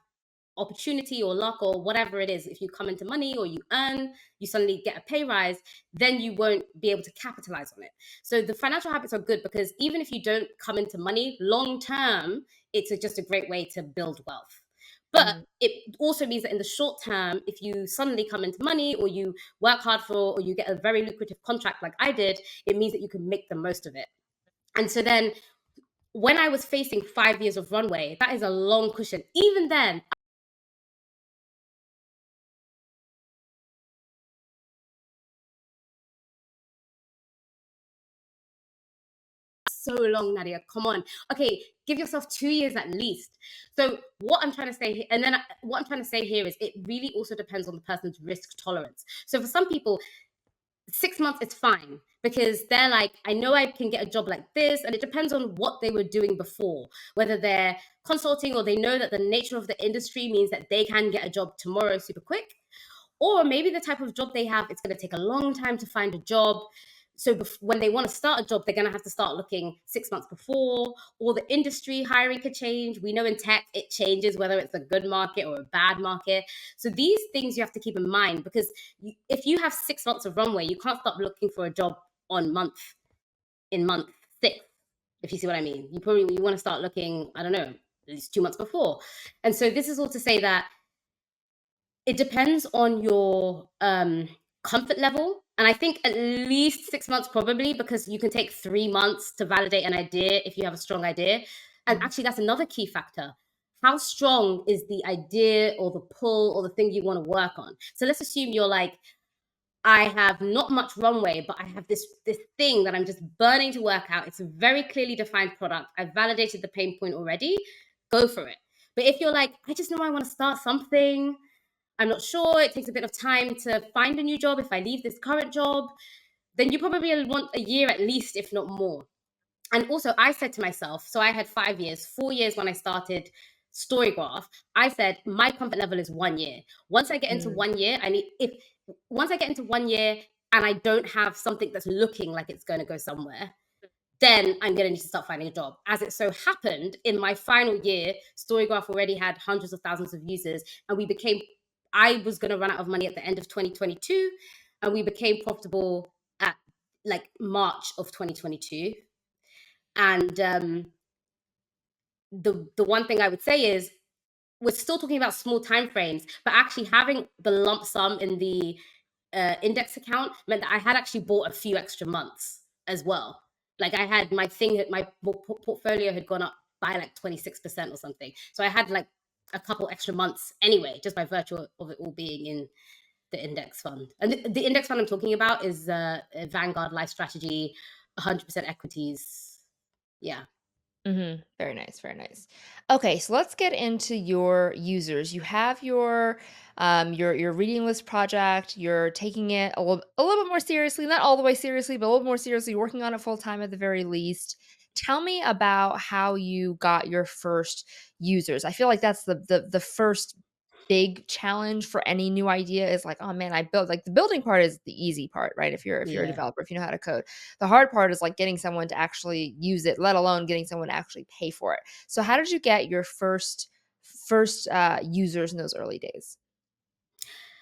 opportunity or luck or whatever it is, if you come into money or you earn, you suddenly get a pay rise, then you won't be able to capitalize on it. So the financial habits are good because even if you don't come into money long term, just a great way to build wealth. But
Mhm,
it also means that in the short term, if you suddenly come into money or you work hard for, or you get a very lucrative contract like I did, it means that you can make the most of it. And so then when I was facing 5 years of runway, that is a long cushion. Even then, so long, Nadia. Come on. Okay, give yourself 2 years at least. So what I'm trying to say, and then what I'm trying to say here is, it really also depends on the person's risk tolerance. So for some people, 6 months is fine because they're like, I know I can get a job like this, and it depends on what they were doing before, whether they're consulting or they know that the nature of the industry means that they can get a job tomorrow super quick. Or maybe the type of job they have, it's going to take a long time to find a job. So when they want to start a job, they're going to have to start looking 6 months before, or the industry hiring could change. We know in tech, it changes whether it's a good market or a bad market. So these things you have to keep in mind because if you have 6 months of runway, you can't start looking for a job on month six, if you see what I mean. You want to start looking, I don't know, at least 2 months before. And so this is all to say that it depends on your comfort level. And I think at least 6 months, probably, because you can take 3 months to validate an idea if you have a strong idea. And
mhm.
actually, that's another key factor. How strong is the idea or the pull or the thing you want to work on? So let's assume you're like, I have not much runway, but I have this thing that I'm just burning to work out. It's a very clearly defined product. I've validated the pain point already. Go for it. But if you're like, I just know I want to start something, I'm not sure, it takes a bit of time to find a new job if I leave this current job, then you probably want a year at least, if not more. And also, I said to myself, so I had 5 years, 4 years when I started StoryGraph. I said, my comfort level is 1 year. Once I get into
Mm,
1 year, once I get into 1 year and I don't have something that's looking like it's going to go somewhere, then I'm going to need to start finding a job. As it so happened, in my final year, StoryGraph already had hundreds of thousands of users, and I was going to run out of money at the end of 2022, and we became profitable at like March of 2022. And the one thing I would say is, we're still talking about small time frames, but actually having the lump sum in the index account meant that I had actually bought a few extra months as well. Like I had my portfolio had gone up by like 26% or something. So I had like a couple extra months anyway, just by virtue of it all being in the index fund. And the index fund I'm talking about is a Vanguard Life Strategy, 100% equities. Yeah.
mhm. Very nice, very nice. Okay, so let's get into your users. You have your reading list project. You're taking it a little bit more seriously, not all the way seriously, but a little more seriously, working on it full time at the very least. Tell me about how you got your first users. I feel like that's the first big challenge for any new idea is like, oh man, I built like the building part is the easy part, right? If you're a
Yeah.
developer, if you know how to code. The hard part is like getting someone to actually use it, let alone getting someone to actually pay for it. So how did you get your first first users in those early days?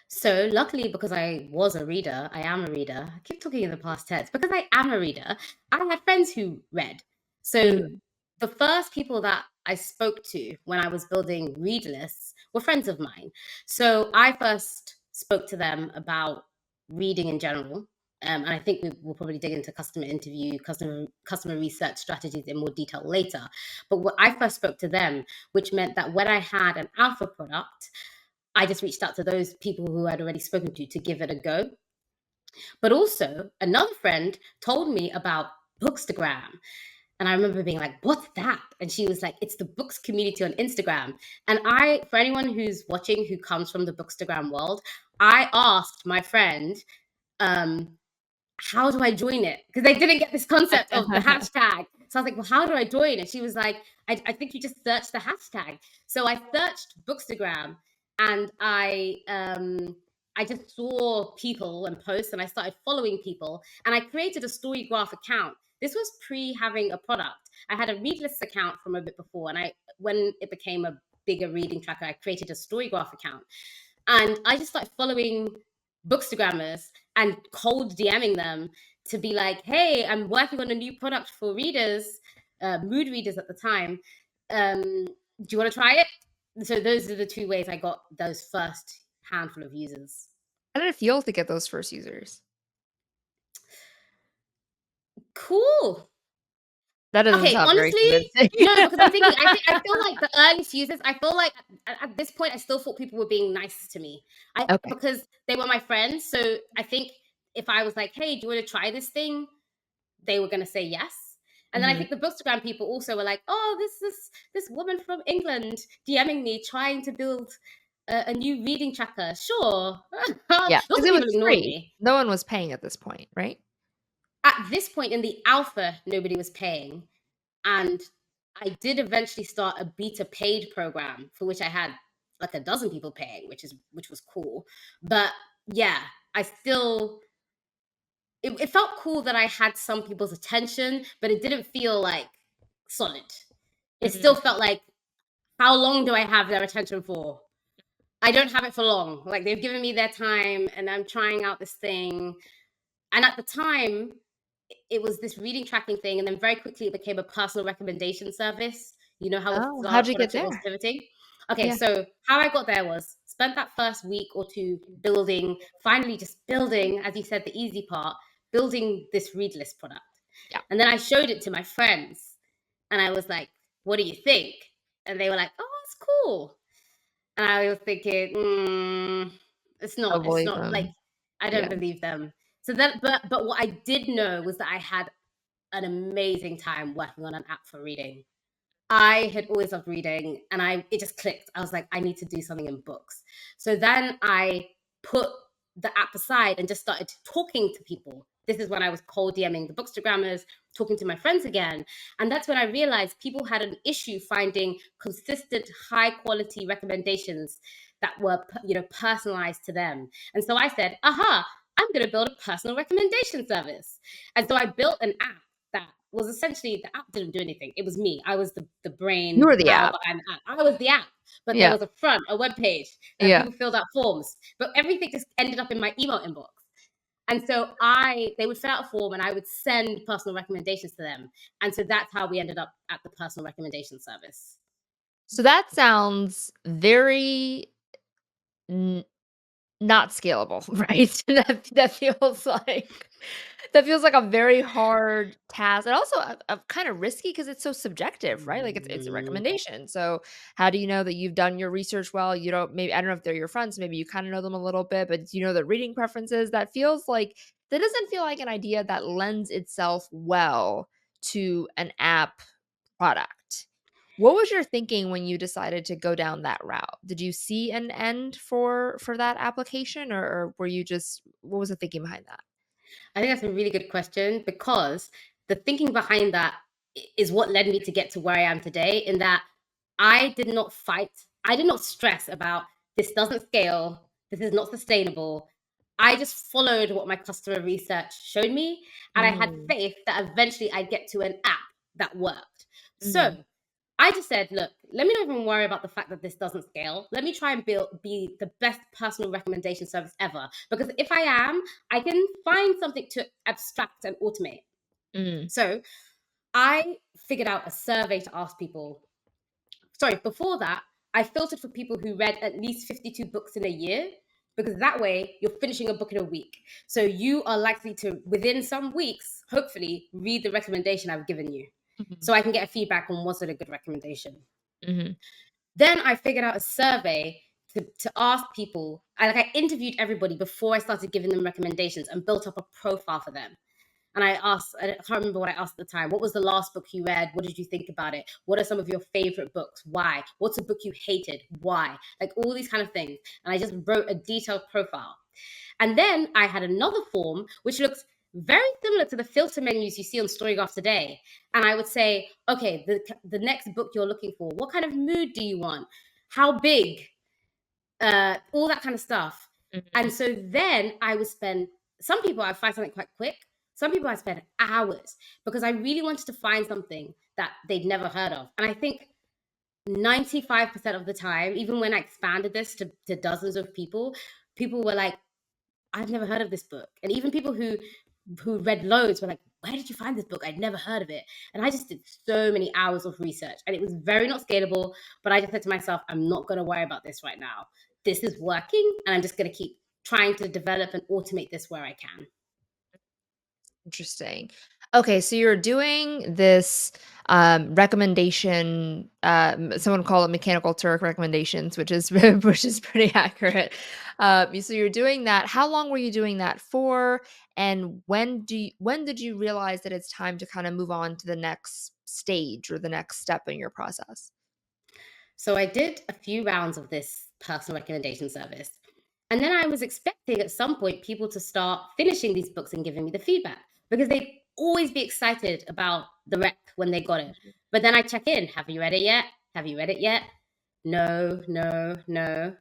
So luckily, because I was a reader, I am a reader. I keep talking in the past tense. Because I am a reader, I had friends who read. So
Mhm.
the first people that I spoke to when I was building read lists were friends of mine. So I first spoke to them about reading in general. And I think we'll probably dig into customer interview, customer research strategies in more detail later. But what I first spoke to them, which meant that when I had an alpha product, I just reached out to those people who I'd already spoken to give it a go. But also, another friend told me about Bookstagram. And I remember being like, what's that? And she was like, it's the books community on Instagram. And for anyone who's watching who comes from the Bookstagram world, I asked my friend, um, how do I join it? Because they didn't get this concept of the hashtag. So I was like, well, how do I join? And she was like, I think you just search the hashtag. So I searched Bookstagram and I just saw people and posts and I started following people and I created a StoryGraph account. This was pre having a product. I had a Readlist account from a bit before, and when it became a bigger reading tracker, I created a StoryGraph account. And I just started following Bookstagrammers and cold DMing them to be like, hey, I'm working on a new product for readers, mood readers at the time. Do you want to try it? So those are the two ways I got those first handful of users.
How did it feel to get those first users?
Cool.
That doesn't
Okay,
sound very
honestly,
convincing.
no, because I'm thinking, I feel like the earliest users, I feel like at this point, I still thought people were being nice to me.
Okay.
Because they were my friends. So I think if I was like, hey, do you want to try this thing? They were going to say yes. And then I
Mhm.
think the Bookstagram people also were like, oh, this woman from England DMing me trying to build a new reading tracker. Sure.
Yeah,
Lots
because
of
it was
people ignored
free.
me.
No one was paying at this point, right?
At this point in the alpha, nobody was paying. And I did eventually start a beta paid program for which I had like a dozen people paying, which was cool. But yeah, I still it felt cool that I had some people's attention, but it didn't feel like solid. It still
Mhm.
felt like, how long do I have their attention for? I don't have it for long. Like they've given me their time and I'm trying out this thing. And at the time, it was this reading tracking thing. And then very quickly it became a personal recommendation service. You know how with
Oh, how'd
startup
you get
products, it was
there?
pivoting. Okay,
Yeah.
so how I got there was spent that first week or two building, finally just building, as you said, the easy part, building this read list product.
Yeah.
And then I showed it to my friends and I was like, what do you think? And they were like, oh, it's cool. And I was thinking,
Don't
it's
believe
not like,
them.
I
Yeah.
don't believe them. So but what I did know was that I had an amazing time working on an app for reading. I had always loved reading and it just clicked. I was like, I need to do something in books. So then I put the app aside and just started talking to people. This is when I was cold DMing the Bookstagrammers, talking to my friends again. And that's when I realized people had an issue finding consistent, high quality recommendations that were, personalized to them. And so I said, aha, I'm going to build a personal recommendation service. And so I built an app that was essentially, the app didn't do anything. It was me. I was the
You
brain
were the
power
app.
behind the app. I was the app, but there
Yeah.
was a web page, and
Yeah.
people filled out forms. But everything just ended up in my email inbox. And so they would fill out a form and I would send personal recommendations to them. And so that's how we ended up at the personal recommendation service.
So that sounds very n not scalable, right? That feels like a very hard task, and also kinda risky because it's so subjective, right? Like, it's a
Mhm.
recommendation, so how do you know that you've done your research well? You don't maybe I don't know if they're your friends, maybe you kinda know them a little bit, but do you know their reading preferences? That doesn't feel like an idea that lends itself well to an app product. What was your thinking when you decided to go down that route? Did you see an end for that application, or were you just what was the thinking behind that?
I think that's a really good question because the thinking behind that is what led me to get to where I am today. In that I did not fight, I did not stress about this doesn't scale, this is not sustainable. I just followed what my customer research showed me, and I had
Mm,
faith that eventually I'd get to an app that worked. So
mhm.
I just said, look, let me not even worry about the fact that this doesn't scale. Let me try and be the best personal recommendation service ever. Because if I am, I can find something to abstract and automate.
Mm,
So I figured out a survey to ask people. Sorry, before that, I filtered for people who read at least 52 books in a year, because that way you're finishing a book in a week. So you are likely to, within some weeks, hopefully, read the recommendation I've given you.
mhm,
So I can get a feedback on was it a good recommendation.
mhm,
Then I figured out a survey to ask people. I interviewed everybody before I started giving them recommendations and built up a profile for them. And I asked, I can't remember what I asked at the time. What was the last book you read? What did you think about it? What are some of your favorite books? Why? What's a book you hated? Why? Like all these kind of things. And I just wrote a detailed profile. And then I had another form which looks very similar to the filter menus you see on StoryGraph today. And I would say, okay, the next book you're looking for, what kind of mood do you want? How big? All that kind of stuff.
mhm,
And so then I would spend, some people I find something quite quick. Some people I spend hours because I really wanted to find something that they'd never heard of. And I think 95% of the time, even when I expanded this to dozens of people, people were like, I've never heard of this book. And even people who read loads were like, where did you find this book? I'd never heard of it. And I just did so many hours of research and it was very not scalable. But I just said to myself, I'm not going to worry about this right now. This is working and I'm just going to keep trying to develop and automate this where I can.
interesting. Okay, so you're doing this, recommendation, someone call it Mechanical Turk recommendations, which is which is pretty accurate. So you're doing that. How long were you doing that for? And when did you realize that it's time to kinda move on to the next stage or the next step in your process?
So I did a few rounds of this personal recommendation service. And then I was expecting at some point people to start finishing these books and giving me the feedback because they'd always be excited about the rec when they got it.
Mhm,
But then I check in, have you read it yet? Have you read it yet? No, no, no.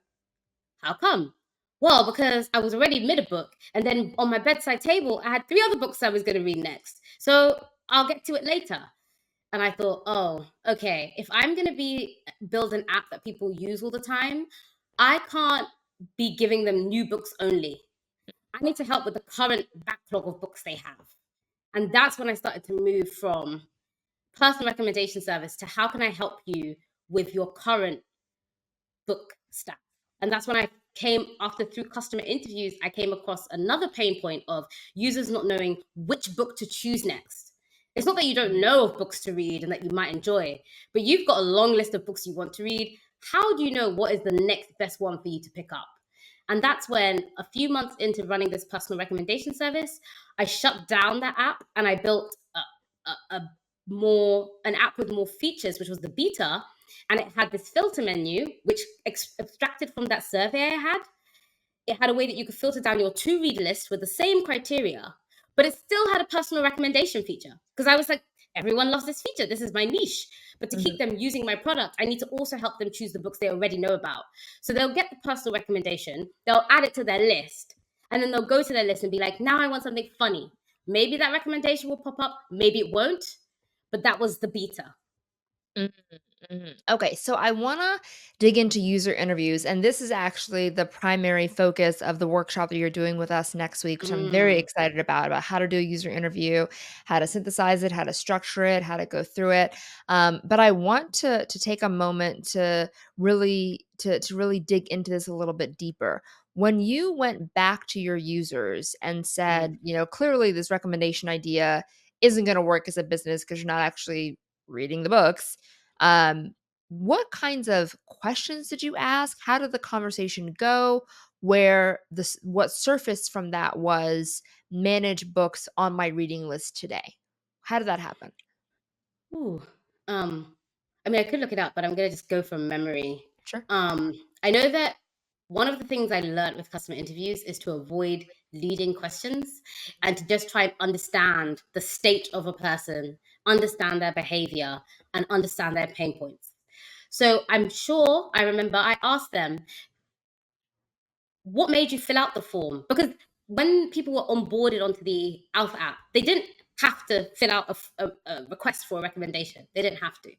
How come? Well, because I was already mid a book. And then on my bedside table, I had three other books I was going to read next. So I'll get to it later. And I thought, oh, okay, if I'm going to build an app that people use all the time, I can't be giving them new books only. I need to help with the current backlog of books they have. And that's when I started to move from personal recommendation service to how can I help you with your current book stack. And that's when I came after through customer interviews, I came across another pain point of users not knowing which book to choose next. It's not that you don't
mhm.
know of books to read and that you might enjoy, but you've got a long list of books you want to read. How do you know what is the next best one for you to pick up? And that's when, a few months into running this personal recommendation service, I shut down that app and I built a more an app with more features, which was the beta, and it had this filter menu which abstracted from that survey I had. It had a way that you could filter down your to read list with the same criteria, but it still had a personal recommendation feature because I was like, everyone loves this feature, this is my niche. But to keep
Mhm.
them using my product, I need to also help them choose the books they already know about. So they'll get the personal recommendation, they'll add it to their list, and then they'll go to their list and be like, now I want something funny. Maybe that recommendation will pop up, maybe it won't, but that was the beta.
Mhm, mhm. Okay, so I wanna dig into user interviews, and this is actually the primary focus of the workshop that you're doing with us next week, which I'm very
Mm,
excited about how to do a user interview, how to synthesize it, how to structure it, how to go through it. But I want to take a moment to really dig into this a little bit deeper. When you went back to your users and said,
mm.
clearly this recommendation idea isn't gonna work as a business because you're not actually reading the books. Um, what kinds of questions did you ask? How did the conversation go? Where this what surfaced from that was manage books on my reading list today. How did that happen?
Ooh, I mean, I could look it up, but I'm gonna just go from memory.
Sure.
I know that one of the things I learned with customer interviews is to avoid leading questions and to just try and understand the state of a person, understand their behavior, and understand their pain points. So I'm sure I remember I asked them, what made you fill out the form? Because when people were onboarded onto the Alpha app, they didn't have to fill out a request for a recommendation. They didn't have to.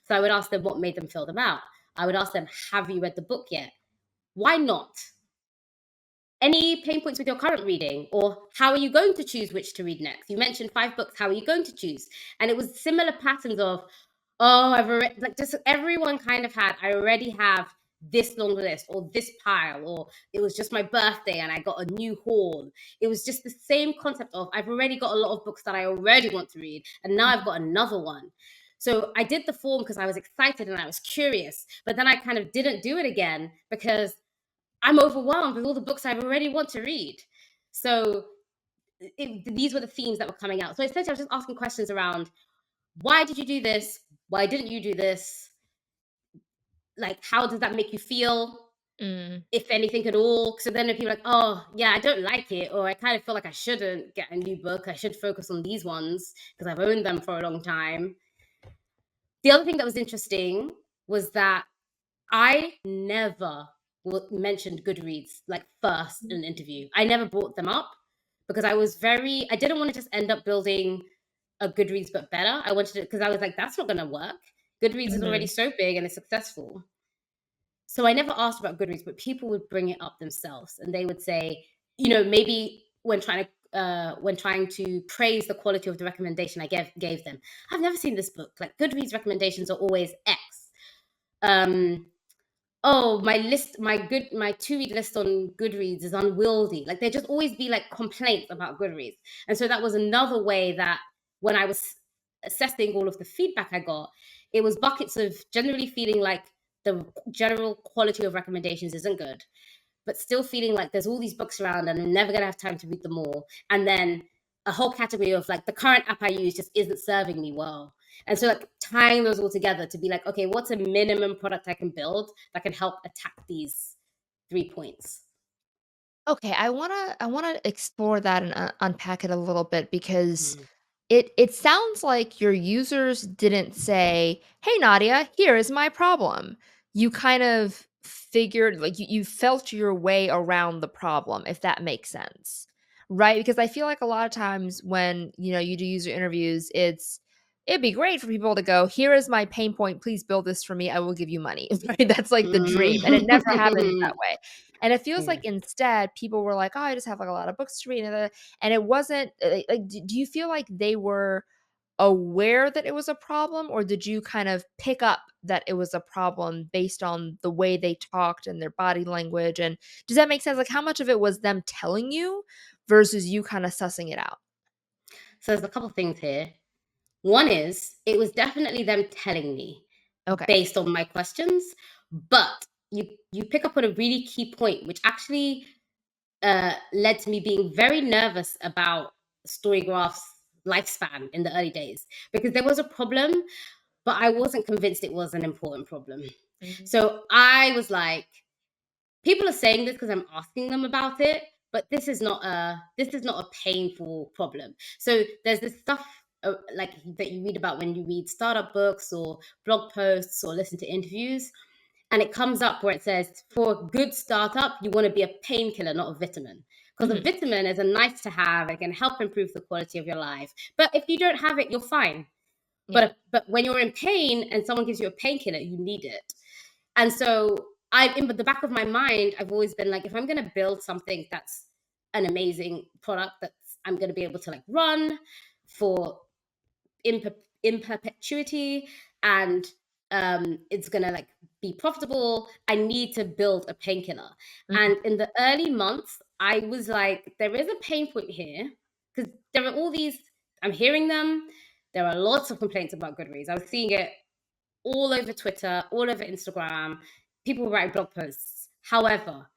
So I would ask them what made them fill them out. I would ask them, have you read the book yet? Why not? Any pain points with your current reading, or how are you going to choose which to read next? You mentioned 5 books. How are you going to choose? And it was similar patterns of, oh, I've already, like, just everyone kind of had, I already have this long list or this pile, or it was just my birthday and I got a new haul. It was just the same concept of, I've already got a lot of books that I already want to read, and now I've got another one. So I did the form because I was excited and I was curious, but then I kind of didn't do it again because I'm overwhelmed with all the books I already want to read. So these were the themes that were coming out. So essentially, I was just asking questions around, why did you do this? Why didn't you do this? Like, how does that make you feel,
Mm.
if anything at all? So then if people are like, oh, yeah, I don't like it, or I kind of feel like I shouldn't get a new book. I should focus on these ones because I've owned them for a long time. The other thing that was interesting was that I never mentioned Goodreads like first in an interview. I never brought them up because I didn't want to just end up building a Goodreads but better. I wanted it because I was like, that's not going to work. Goodreads is already
Mhm.
so big and it's successful. So I never asked about Goodreads, but people would bring it up themselves and they would say, maybe when trying to praise the quality of the recommendation I gave them, I've never seen this book. Like, Goodreads recommendations are always X. Um, oh, my to read list on Goodreads is unwieldy. Like, there just always be like complaints about Goodreads. And so that was another way that when I was assessing all of the feedback I got, it was buckets of generally feeling like the general quality of recommendations isn't good, but still feeling like there's all these books around and I'm never gonna have time to read them all. And then a whole category of like, the current app I use just isn't serving me well. And so, like, tying those all together to be like, okay, what's a minimum product I can build that can help attack these 3 points?
Okay, I wanna explore that and unpack it a little bit because
Mm.
it sounds like your users didn't say, "Hey, Nadia, here is my problem." You kind of figured like, you felt your way around the problem, if that makes sense, right? Because I feel like a lot of times when, you do user interviews, it'd be great for people to go, "Here is my pain point, please build this for me, I will give you money." Right? That's like the dream, and it never happens that
Mm.
way. And it feels
Yeah.
like instead people were like, "Oh, I just have, like, a lot of books to read," and it wasn't, like, do you feel like they were aware that it was a problem, or did you kind of pick up that it was a problem based on the way they talked and their body language, and does that make sense? Like, how much of it was them telling you versus you kinda sussing it out?
So there's a couple things here. One is, it was definitely them telling me
Okay.
based on my questions, but you pick up on a really key point, which actually led to me being very nervous about StoryGraph's lifespan in the early days, because there was a problem, but I wasn't convinced it was an important problem.
Mhm,
So I was like, people are saying this because I'm asking them about it, but this is not a painful problem. So there's this stuff like that you read about when you read startup books or blog posts or listen to interviews, and it comes up where it says, for a good startup, you want to be a painkiller, not a vitamin. Because a
mhm,
vitamin is a nice to have, it can help improve the quality of your life. But if you don't have it, you're fine.
yeah,
But when you're in pain and someone gives you a painkiller, you need it. And so in the back of my mind, I've always been like, if I'm going to build something that's an amazing product that I'm going to be able to like run for in perpetuity, and it's gonna like be profitable, I need to build a painkiller.
mhm,
And in the early months, I was like, there is a pain point here, because there are all these, I'm hearing them, there are lots of complaints about Goodreads. I was seeing it all over Twitter, all over Instagram, people write blog posts. However,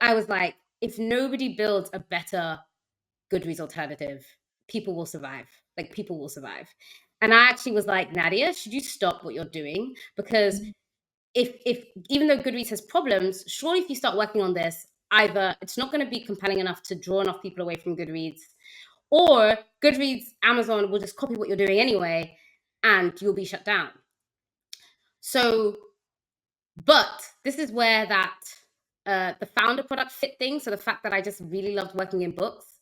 I was like, if nobody builds a better Goodreads alternative, people will survive. Like, people will survive. And I actually was like, Nadia, should you stop what you're doing? Because
mhm,
if even though Goodreads has problems, surely if you start working on this, either it's not going to be compelling enough to draw enough people away from Goodreads, or Goodreads, Amazon will just copy what you're doing anyway, and you'll be shut down. So, but this is where that the founder product fit thing. So the fact that I just really loved working in books,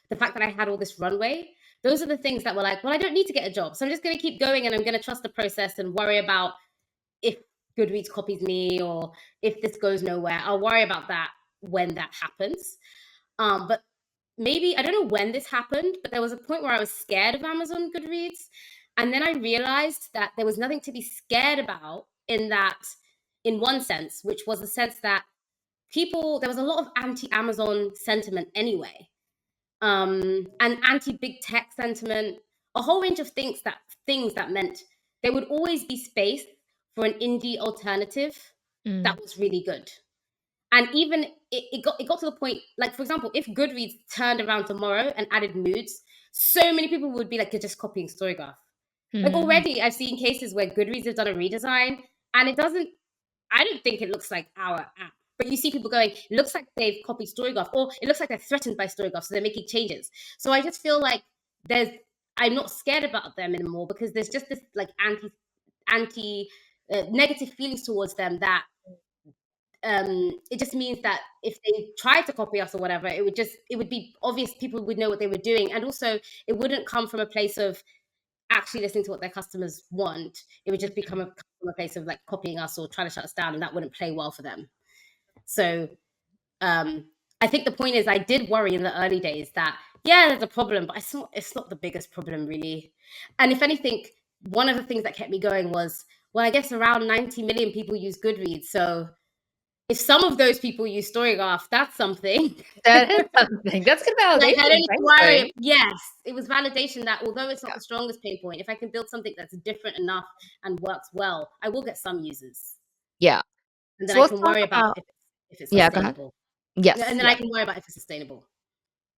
the fact that I had all this runway. Those are the things that were like, well, I don't need to get a job. So I'm just going to keep going and I'm going to trust the process and worry about if Goodreads copies me or if this goes nowhere. I'll worry about that when that happens. But maybe, I don't know when this happened, but there was a point where I was scared of Amazon Goodreads. And then I realized that there was nothing to be scared about in that, in one sense, which was the sense that there was a lot of anti-Amazon sentiment anyway, and anti-big tech sentiment, a whole range of things that meant there would always be space for an indie alternative
Mm.
that was really good. And even it got to the point, like for example, if Goodreads turned around tomorrow and added moods, so many people would be like, you're just copying Storygraph. Like
Mhm.
already, I've seen cases where Goodreads have done a redesign, and it doesn't. I don't think it looks like our app. But you see people going, it looks like they've copied Storygraph, or it looks like they're threatened by Storygraph, so they're making changes. So I just feel like there's I'm not scared about them anymore because there's just this like anti negative feelings towards them that it just means that if they tried to copy us or whatever, it would be obvious, people would know what they were doing, and also it wouldn't come from a place of actually listening to what their customers want. It would just become from a place of like copying us or trying to shut us down, and that wouldn't play well for them. So um, I think the point is, I did worry in the early days that yeah, there's a problem, but it's not the biggest problem really. And if anything, one of the things that kept me going was, well, I guess around 90 million people use Goodreads, so if some of those people use Storygraph, that's something.
That is something. That's good
Like, I don't
validation,
need to
frankly.
worry. Yes, it was validation that although it's not
Yeah.
the strongest pain point, if I can build something that's different enough and works well, I will get some users,
Yeah.
and then
So
I
let's
can
talk
worry about
about
if it's
Yeah, go ahead.
sustainable.
Yes,
And then
yeah.
I can worry about if it's sustainable.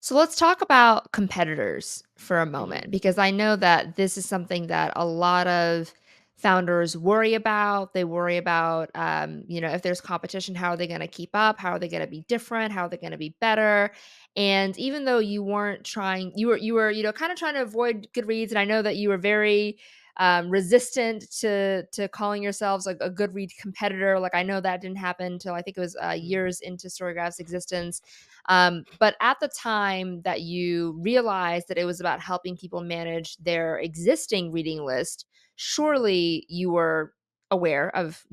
So let's talk about competitors for a
Mhm.
moment, because I know that this is something that a lot of founders worry about. They worry about, if there's competition, how are they going to keep up? How are they going to be different? How are they going to be better? And even though you weren't trying, you were, kind of trying to avoid Goodreads, and I know that you were very resistant to calling yourselves a Goodreads competitor. Like I know that didn't happen until I think it was
Mhm.
years into Storygraph's existence. But at the time that you realized that it was about helping people manage their existing reading list, surely you were aware of,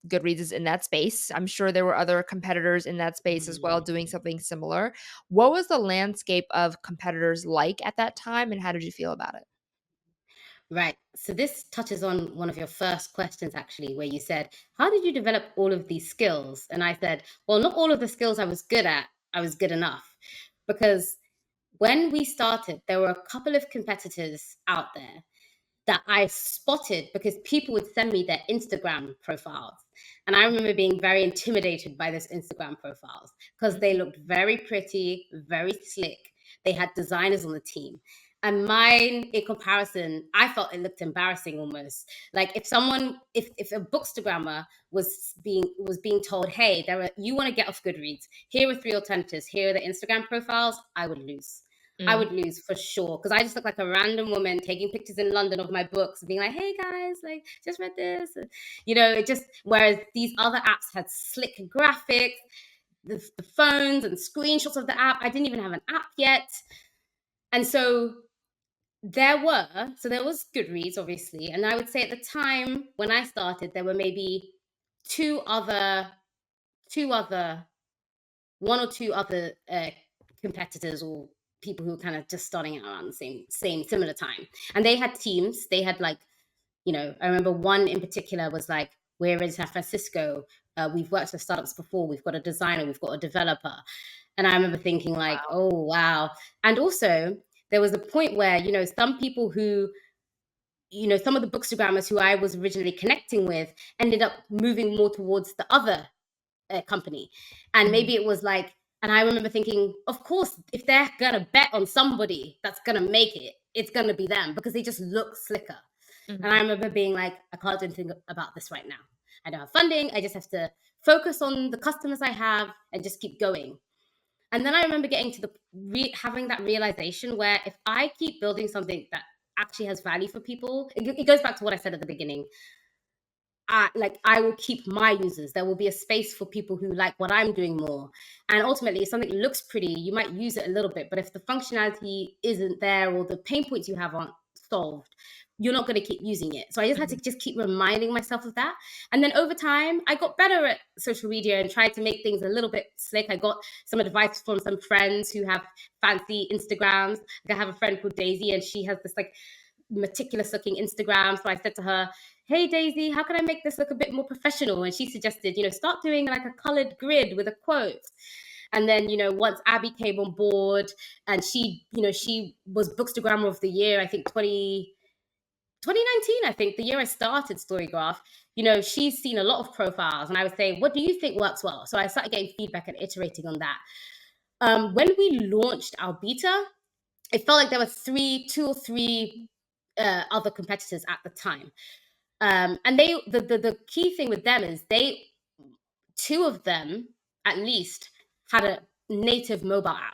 Goodreads is in that space. I'm sure there were other competitors in that space as well
Mhm.
doing something similar. What was the landscape of competitors like at that time, and how did you feel about it?
Right. So this touches on one of your first questions, actually, where you said, how did you develop all of these skills? And I said, well, not all of the skills I was good at, I was good enough. Because when we started, there were a couple of competitors out there that I spotted because people would send me their Instagram profiles. And I remember being very intimidated by those Instagram profiles because they
Mhm,
looked very pretty, very slick. They had designers on the team. And mine, in comparison, I felt it looked embarrassing almost. Like if a bookstagrammer was being told, hey, you want to get off Goodreads, here are three alternatives, here are the Instagram profiles, I would lose. I
mm,
would lose for sure because I just look like a random woman taking pictures in London of my books and being like, "Hey guys, like just read this," it just. Whereas these other apps had slick graphics, the phones and screenshots of the app. I didn't even have an app yet, and so there was Goodreads obviously, and I would say at the time when I started, there were maybe two other two other one or two other competitors or people who were kind of just starting out around the same similar time, and they had teams. They had like, I remember one in particular was like, we're in San Francisco. We've worked with startups before. We've got a designer. We've got a developer. And I remember thinking like, oh wow. And also there was a point where some people who some of the bookstagrammers who I was originally connecting with ended up moving more towards the other company. And
mhm,
maybe it was like, and I remember thinking, of course, if they're gonna bet on somebody that's gonna make it, it's gonna be them because they just look slicker. And I
mhm.
remember being like, I can't do anything about this right now. I don't have funding. I just have to focus on the customers I have and just keep going. And then I remember getting to having that realization where if I keep building something that actually has value for people, it goes back to what I said at the beginning. I will keep my users. There will be a space for people who like what I'm doing more. And ultimately, if something looks pretty, you might use it a little bit. But if the functionality isn't there or the pain points you have aren't solved, you're not going to keep using it. So I just had to
Mhm.
just keep reminding myself of that. And then over time, I got better at social media and tried to make things a little bit slick. I got some advice from some friends who have fancy Instagrams. Like I have a friend called Daisy, and she has this like meticulous looking Instagram. So I said to her, "Hey Daisy, how can I make this look a bit more professional?" And she suggested, start doing like a colored grid with a quote. And then, once Abby came on board and she was Bookstagrammer of the Year, I think 2019, I think, the year I started StoryGraph, she's seen a lot of profiles. And I would say, what do you think works well? So I started getting feedback and iterating on that. When we launched our beta, it felt like there were two or three other competitors at the time. And the key thing with them is two of them at least had a native mobile app,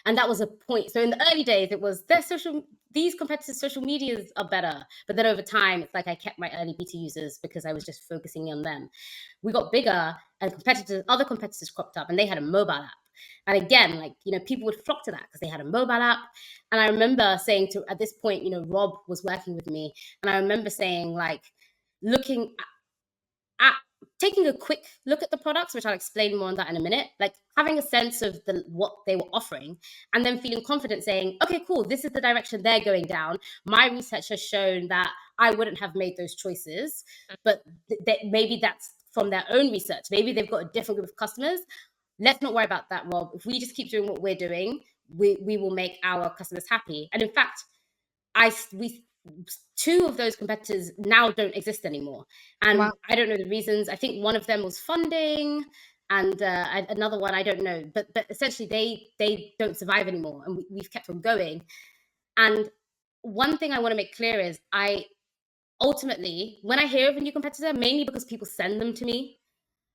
and that was a point. So in the early days, it was these competitors' social medias are better, but then over time, it's like I kept my early beta users because I was just focusing on them. We got bigger, and other competitors cropped up, and they had a mobile app. And again, people would flock to that because they had a mobile app. And I remember saying at this point, Rob was working with me, and I remember saying looking at taking a quick look at the products, which I'll explain more on that in a minute, like having a sense of what they were offering, and then feeling confident saying, okay, cool, this is the direction they're going down. My research has shown that I wouldn't have made those choices, but maybe that's from their own research. Maybe they've got a different group of customers. Let's not worry about that, Rob. If we just keep doing what we're doing, we will make our customers happy. And in fact, we two of those competitors now don't exist anymore, and
Wow.
I don't know the reasons. I think one of them was funding, and another one I don't know. But essentially, they don't survive anymore, and we've kept on going. And one thing I want to make clear is I ultimately, when I hear of a new competitor, mainly because people send them to me,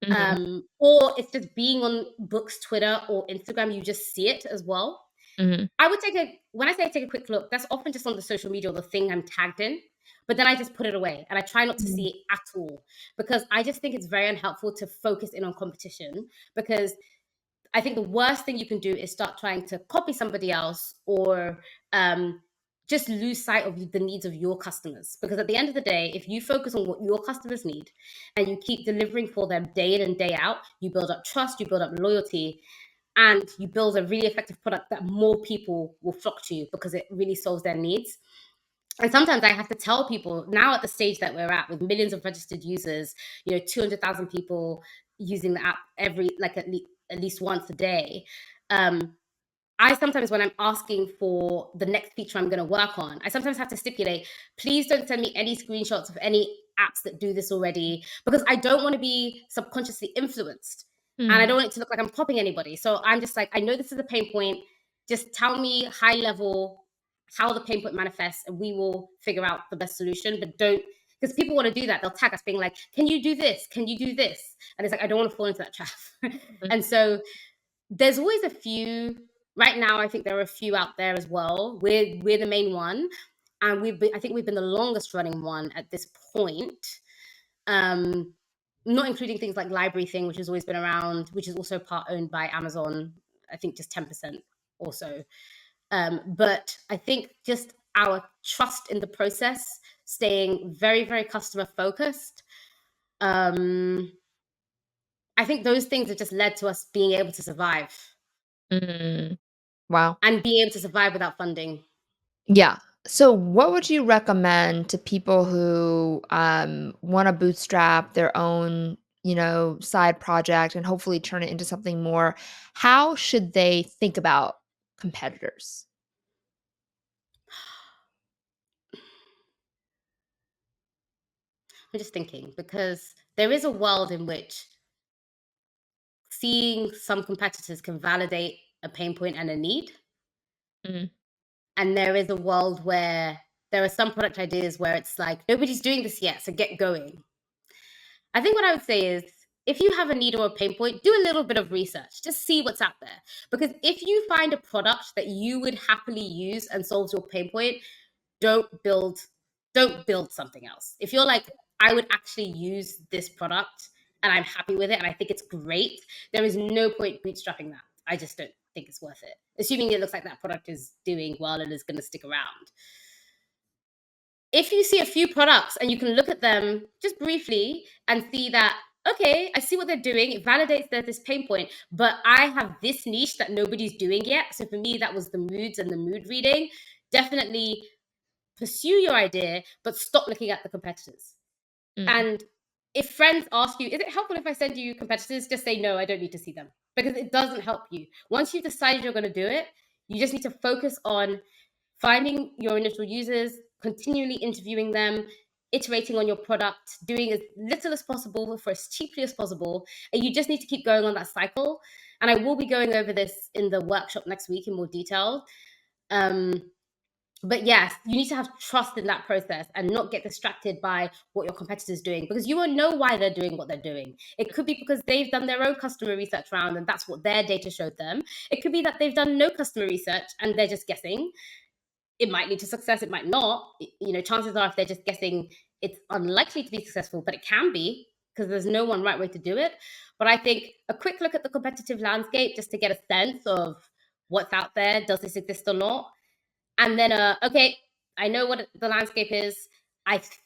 Mhm.
or it's just being on Books, Twitter, or Instagram, you just see it as well.
Mhm.
I would when I say take a quick look, that's often just on the social media or the thing I'm tagged in. But then I just put it away and I try not to
Mhm.
see it at all because I just think it's very unhelpful to focus in on competition, because I think the worst thing you can do is start trying to copy somebody else or just lose sight of the needs of your customers. Because at the end of the day, if you focus on what your customers need and you keep delivering for them day in and day out, you build up trust, you build up loyalty, and you build a really effective product that more people will flock to because it really solves their needs. And sometimes I have to tell people now at the stage that we're at with millions of registered users, 200,000 people using the app every, like at least once a day. I sometimes, when I'm asking for the next feature I'm going to work on, I sometimes have to stipulate, please don't send me any screenshots of any apps that do this already, because I don't want to be subconsciously influenced. And I
Mhm.
don't want it to look like I'm copying anybody. So I'm just like, I know this is a pain point. Just tell me high level how the pain point manifests, and we will figure out the best solution. But don't, because people want to do that. They'll tag us being like, can you do this? Can you do this? And it's like, I don't want to fall into that trap.
Mhm.
And so there's always a few. Right now, I think there are a few out there as well. We're the main one, and I think we've been the longest running one at this point. Um, Not including things like Library Thing, which has always been around, which is also part owned by Amazon. I think just 10% or so. But I think just our trust in the process, staying very, very customer focused. Um, I think those things have just led to us being able to survive
Mm. Wow.
and be able to survive without funding.
Yeah. So what would you recommend to people who want to bootstrap their own, side project and hopefully turn it into something more? How should they think about competitors?
I'm just thinking, because there is a world in which seeing some competitors can validate a pain point and a need.
Mhm.
And there is a world where there are some product ideas where it's like, nobody's doing this yet, so get going. I think what I would say is, if you have a need or a pain point, do a little bit of research. Just see what's out there. Because if you find a product that you would happily use and solves your pain point, don't build don't build something else. If you're like, I would actually use this product and I'm happy with it and I think it's great, there is no point bootstrapping that. I just don't think it's worth it. Assuming it looks like that product is doing well and is going to stick around. If you see a few products and you can look at them just briefly and see that, okay, I see what they're doing, it validates that this pain point, but I have this niche that nobody's doing yet. So for me, that was the moods and the mood reading. Definitely pursue your idea, but stop looking at the competitors.
Mm,
And if friends ask you, is it helpful if I send you competitors? Just say, no, I don't need to see them, because it doesn't help you. Once you've decided you're going to do it, you just need to focus on finding your initial users, continually interviewing them, iterating on your product, doing as little as possible for as cheaply as possible. And you just need to keep going on that cycle. And I will be going over this in the workshop next week in more detail. Um, but yes, you need to have trust in that process and not get distracted by what your competitors doing, because you won't know why they're doing what they're doing. It could be because they've done their own customer research round and that's what their data showed them. It could be that they've done no customer research and they're just guessing. It might lead to success, it might not. Chances are, if they're just guessing, it's unlikely to be successful, but it can be, because there's no one right way to do it. But I think a quick look at the competitive landscape just to get a sense of what's out there, does this exist or not? And then, okay, I know what the landscape is.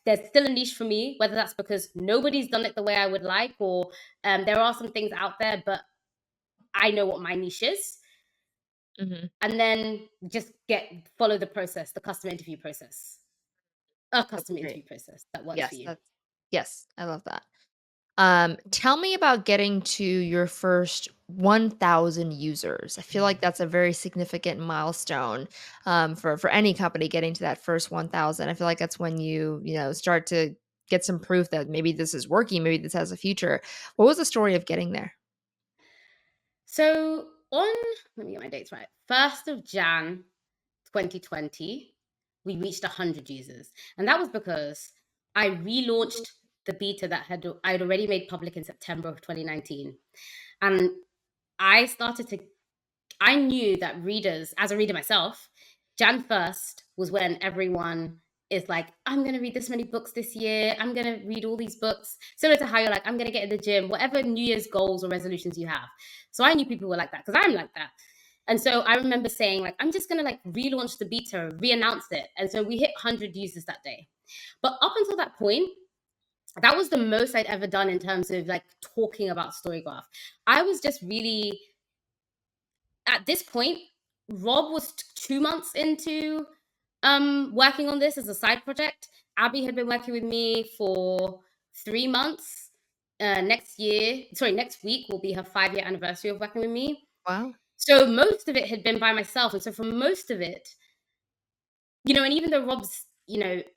There's still a niche for me, whether that's because nobody's done it the way I would like, or there are some things out there, but I know what my niche is.
mhm.
And then just follow the process, the customer interview process, a
That's
customer
great.
interview process that works for
Yes,
you.
that's yes, I love that. Tell me about getting to your first 1,000 users. I feel like that's a very significant milestone for any company getting to that first 1,000. I feel like that's when start to get some proof that maybe this is working, maybe this has a future. What was the story of getting there?
So on, let me get my dates right. 1st of Jan 2020, we reached 100 users. And that was because I relaunched the beta that I'd already made public in September of 2019. And I started to I knew that readers, as a reader myself, Jan 1st was when everyone is like, I'm going to read this many books this year. I'm going to read all these books. Similar to how you're like, I'm going to get in the gym, whatever New Year's goals or resolutions you have. So I knew people were like that, because I'm like that. And so I remember saying, like, I'm just going to like relaunch the beta, re-announce it. And so we hit 100 users that day. But up until that point, that was the most I'd ever done in terms of like talking about StoryGraph. I was just really, at this point, Rob was 2 months into working on this as a side project. Abby had been working with me for 3 months. Next week will be her 5-year anniversary of working with me.
Wow.
So most of it had been by myself. And so for most of it, and even though Rob's,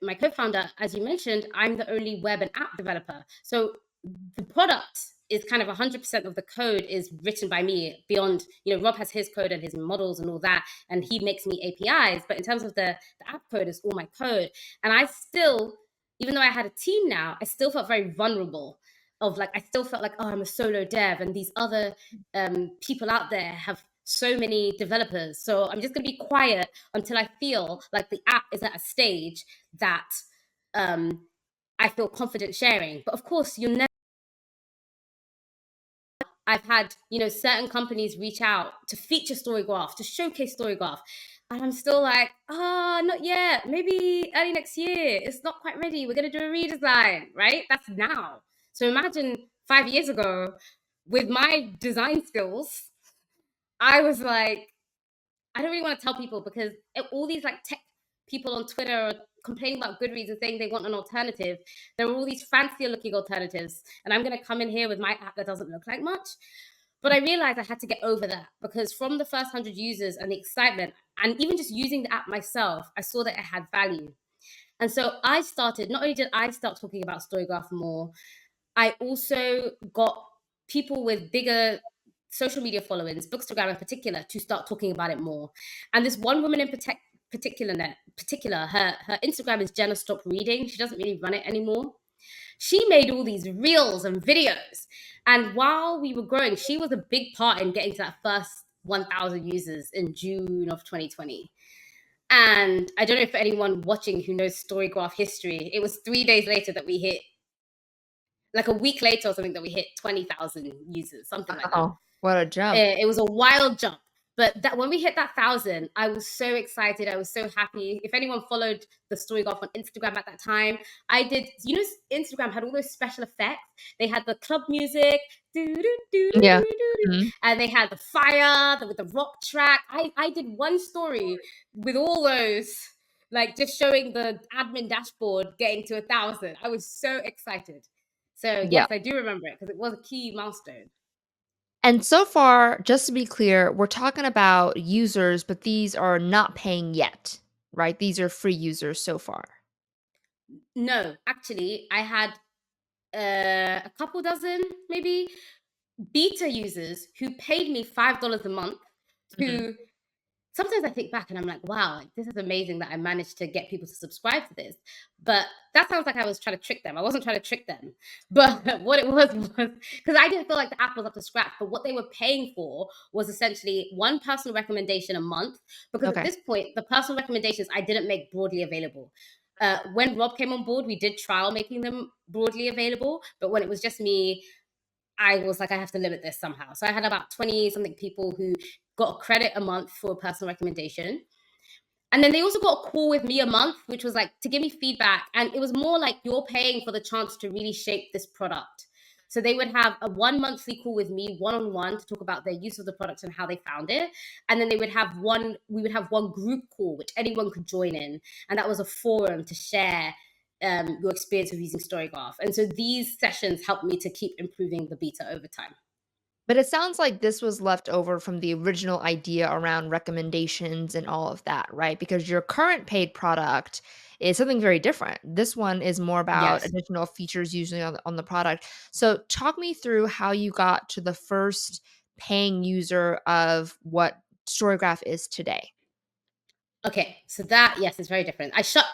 my co-founder, as you mentioned, I'm the only web and app developer. So the product is kind of 100% of the code is written by me. Beyond, Rob has his code and his models and all that, and he makes me APIs. But in terms of the app code, is all my code. And I still, even though I had a team now, I still felt very vulnerable. I still felt like, oh, I'm a solo dev, and these other people out there have so many developers. So I'm just going to be quiet until I feel like the app is at a stage that I feel confident sharing. But of course, you'll never. I've had, certain companies reach out to feature StoryGraph, to showcase StoryGraph. And I'm still like, not yet. Maybe early next year. It's not quite ready. We're going to do a redesign, right? That's now. So imagine 5 years ago, with my design skills, I was like, I don't really want to tell people, because all these like tech people on Twitter are complaining about Goodreads and saying they want an alternative. There are all these fancier looking alternatives, and I'm going to come in here with my app that doesn't look like much. But I realized I had to get over that, because from the first 100 users and the excitement, and even just using the app myself, I saw that it had value. And so not only did I start talking about StoryGraph more, I also got people with bigger social media followings, Bookstagram in particular, to start talking about it more. And this one woman in particular, her Instagram is Jenna Stop Reading. She doesn't really run it anymore. She made all these reels and videos. And while we were growing, she was a big part in getting to that first 1,000 users in June of 2020. And I don't know if anyone watching who knows StoryGraph history, it was 3 days later that we hit like a week later or something that we hit 20,000 users, something like that.
Wow, what a jump.
It was a wild jump. But that when we hit that 1,000, I was so excited. I was so happy. If anyone followed the Story Golf on Instagram at that time, I did. You know, Instagram had all those special effects. They had the club music,
Yeah. Mhm.
and they had the fire with the rock track. I did one story with all those, like just showing the admin dashboard getting to 1,000. I was so excited. So
Yeah.
yes, I do remember it because it was a key milestone.
And so far, just to be clear, we're talking about users, but these are not paying yet, right? These are free users so far.
No, actually, I had a couple dozen, maybe, beta users who paid me $5 a month
Mhm.
to sometimes I think back and I'm like, wow, like, this is amazing that I managed to get people to subscribe to this. But that sounds like I was trying to trick them. I wasn't trying to trick them. But what it was because I didn't feel like the app was up to scratch. But what they were paying for was essentially one personal recommendation a month. Because at
Okay.
this point, the personal recommendations I didn't make broadly available. When Rob came on board, we did trial making them broadly available. But when it was just me, I was like, I have to limit this somehow. So I had about 20 something people who got a credit a month for a personal recommendation. And then they also got a call with me a month, which was like to give me feedback. And it was more like you're paying for the chance to really shape this product. So they would have a one monthly call with me, one on one, to talk about their use of the product and how they found it. And then we would have one group call, which anyone could join in. And that was a forum to share your experience of using StoryGraph. And so these sessions helped me to keep improving the beta over time.
But it sounds like this was left over from the original idea around recommendations and all of that, right? Because your current paid product is something very different. This one is more about
Yes.
additional features usually on the product. So talk me through how you got to the first paying user of what StoryGraph is today.
Okay, so that yes, it's very different. I shut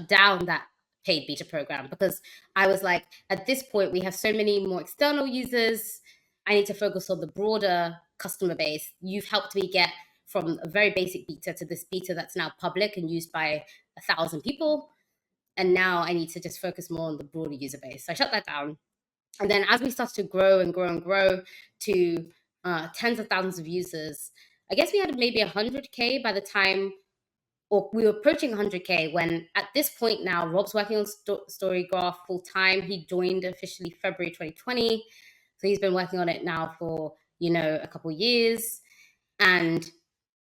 down that paid beta program because I was like, at this point, we have so many more external users. I need to focus on the broader customer base. You've helped me get from a very basic beta to this beta that's now public and used by 1,000 people. And now I need to just focus more on the broader user base. So I shut that down. And then as we started to grow and grow and grow to tens of thousands of users, I guess we had maybe 100K by the time, or we were approaching 100K when at this point now, Rob's working on StoryGraph full time. He joined officially February 2020. So he's been working on it now for, a couple years. And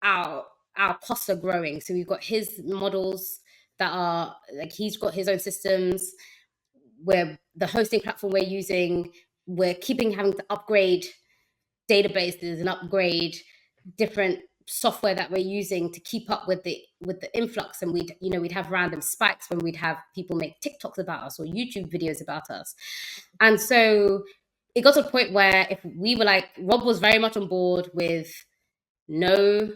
our our costs are growing. So we've got his models that are like he's got his own systems where the hosting platform we're using, we're keeping having to upgrade databases and upgrade different software that we're using to keep up with the influx. And we'd have random spikes when we'd have people make TikToks about us or YouTube videos about us. And so it got to a point where if we were like, Rob was very much on board with no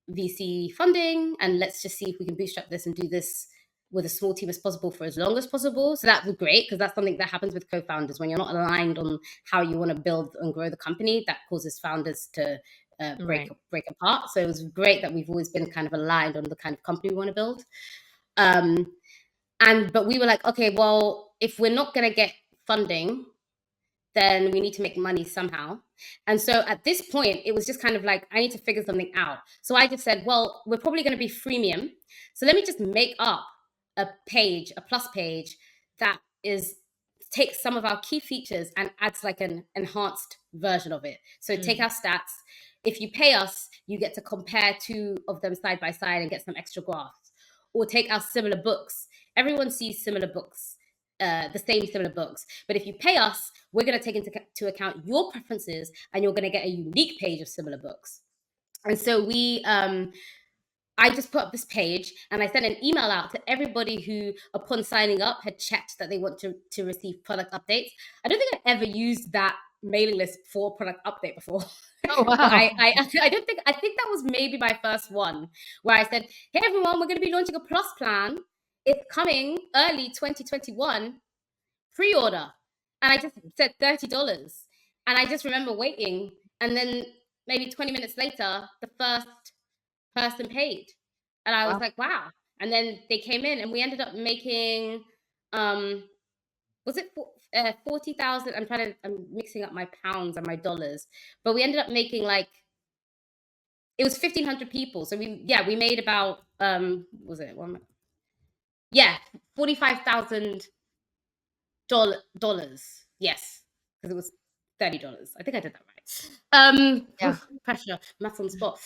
VC funding, and let's just see if we can bootstrap this and do this with a small team as possible for as long as possible. So that was great because that's something that happens with co-founders when you're not aligned on how you want to build and grow the company. That causes founders to break
Right.
break apart. So it was great that we've always been kind of aligned on the kind of company we want to build. Um, but we were like, okay, well, if we're not going to get funding, then we need to make money somehow. And so at this point, it was just kind of like, I need to figure something out. So I just said, well, we're probably going to be freemium. So let me just make up a page, a plus page that takes some of our key features and adds like an enhanced version of it. So take
Mm.
our stats. If you pay us, you get to compare two of them side by side and get some extra graphs. Or take our similar books. Everyone sees similar books, the same similar books. But if you pay us, we're going to take into account your preferences and you're going to get a unique page of similar books. And so I just put up this page and I sent an email out to everybody who, upon signing up, had checked that they want to receive product updates. I don't think I ever used that mailing list for product update before.
Oh,
But
wow.
I think that was maybe my first one where I said, hey everyone, we're going to be launching a plus plan. It's coming early 2021, pre-order. And I just said $30. And I just remember waiting. And then maybe 20 minutes later, the first person paid. And I was
Wow.
like, wow. And then they came in and we ended up making, was it 40,000. I'm mixing up my pounds and my dollars, but we ended up making like, it was 1,500 people. So we made about, what was it? Yeah, $45,000. Yes, because it was $30. I think I did that right.
Yeah.
Pressure, maths on the spot.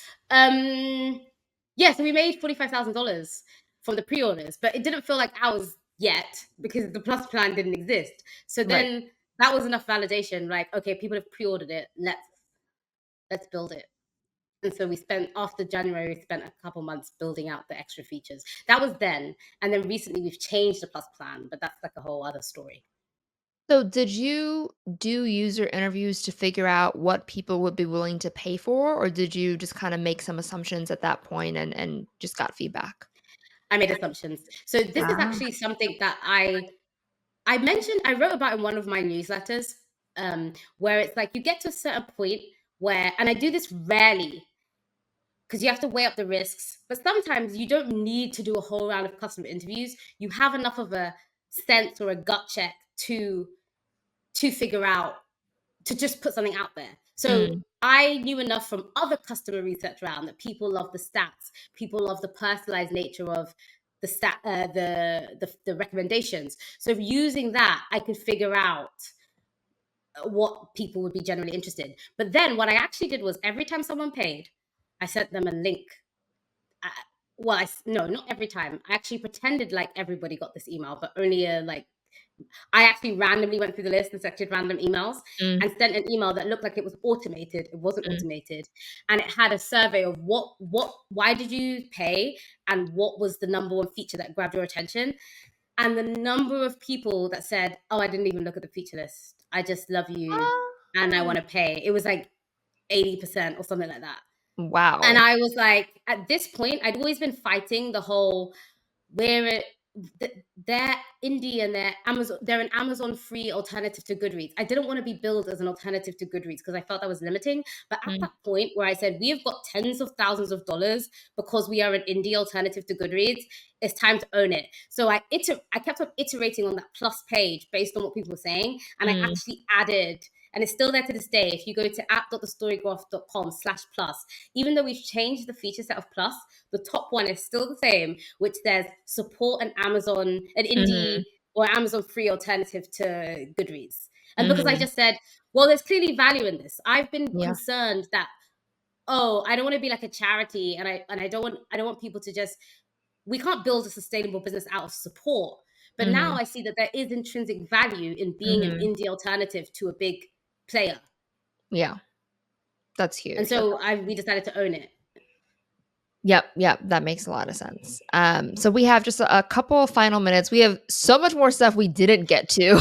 Yeah, so we made $45,000 from the pre-orders, but it didn't feel like ours yet because the plus plan didn't exist. So
Right.
then that was enough validation. Like, okay, people have pre-ordered it. Let's build it. And so we spent, after January, we spent a couple months building out the extra features. That was then. And then recently we've changed the plus plan, but that's like a whole other story.
So did you do user interviews to figure out what people would be willing to pay for, or did you just kinda make some assumptions at that point and just got feedback?
I made assumptions. So this is
Ah.
actually something that I mentioned, I wrote about in one of my newsletters, where it's like you get to a certain point where, and I do this rarely because you have to weigh up the risks, but sometimes you don't need to do a whole round of customer interviews. You have enough of a sense or a gut check to figure out, to just put something out there. So
Mm,
I knew enough from other customer research around that people love the stats, people love the personalized nature of the recommendations. So using that, I could figure out what people would be generally interested. But then what I actually did was every time someone paid, I sent them a link. I, no, not every time. I actually pretended like everybody got this email, but only I actually randomly went through the list and selected random emails
mm,
and sent an email that looked like it was automated. It wasn't
mm.
automated. And it had a survey of why did you pay and what was the number one feature that grabbed your attention? And the number of people that said, oh, I didn't even look at the feature list. I just love you and I
Oh.
want to pay. It was like 80% or something like that. And
Wow.
I was like, at this point, I'd always been fighting the whole, where it they're indie and they're an Amazon free alternative to Goodreads. I didn't want to be billed as an alternative to Goodreads because I felt that was limiting. But at
Mm,
that point where I said we have got tens of thousands of dollars because we are an indie alternative to Goodreads, it's time to own it. So I kept on iterating on that plus page based on what people were saying, and I
mm,
actually added, and it's still there to this day. If you go to app.thestorygraph.com/plus, even though we've changed the feature set of plus, the top one is still the same, which says support an
mhm,
indie or Amazon free alternative to Goodreads. And because I
mhm.
just said, well, there's clearly value in this. I've been
Yeah.
concerned that, oh, I don't want to be like a charity, and I don't want people to just, we can't build a sustainable business out of support. But now
Mhm,
I see that there is intrinsic value in being an
mhm.
indie alternative to a big player.
Yeah, that's
And
huge.
so we decided to own it.
Yep, yep, that makes a lot of sense. So we have just a couple of final minutes. We have so much more stuff we didn't get to,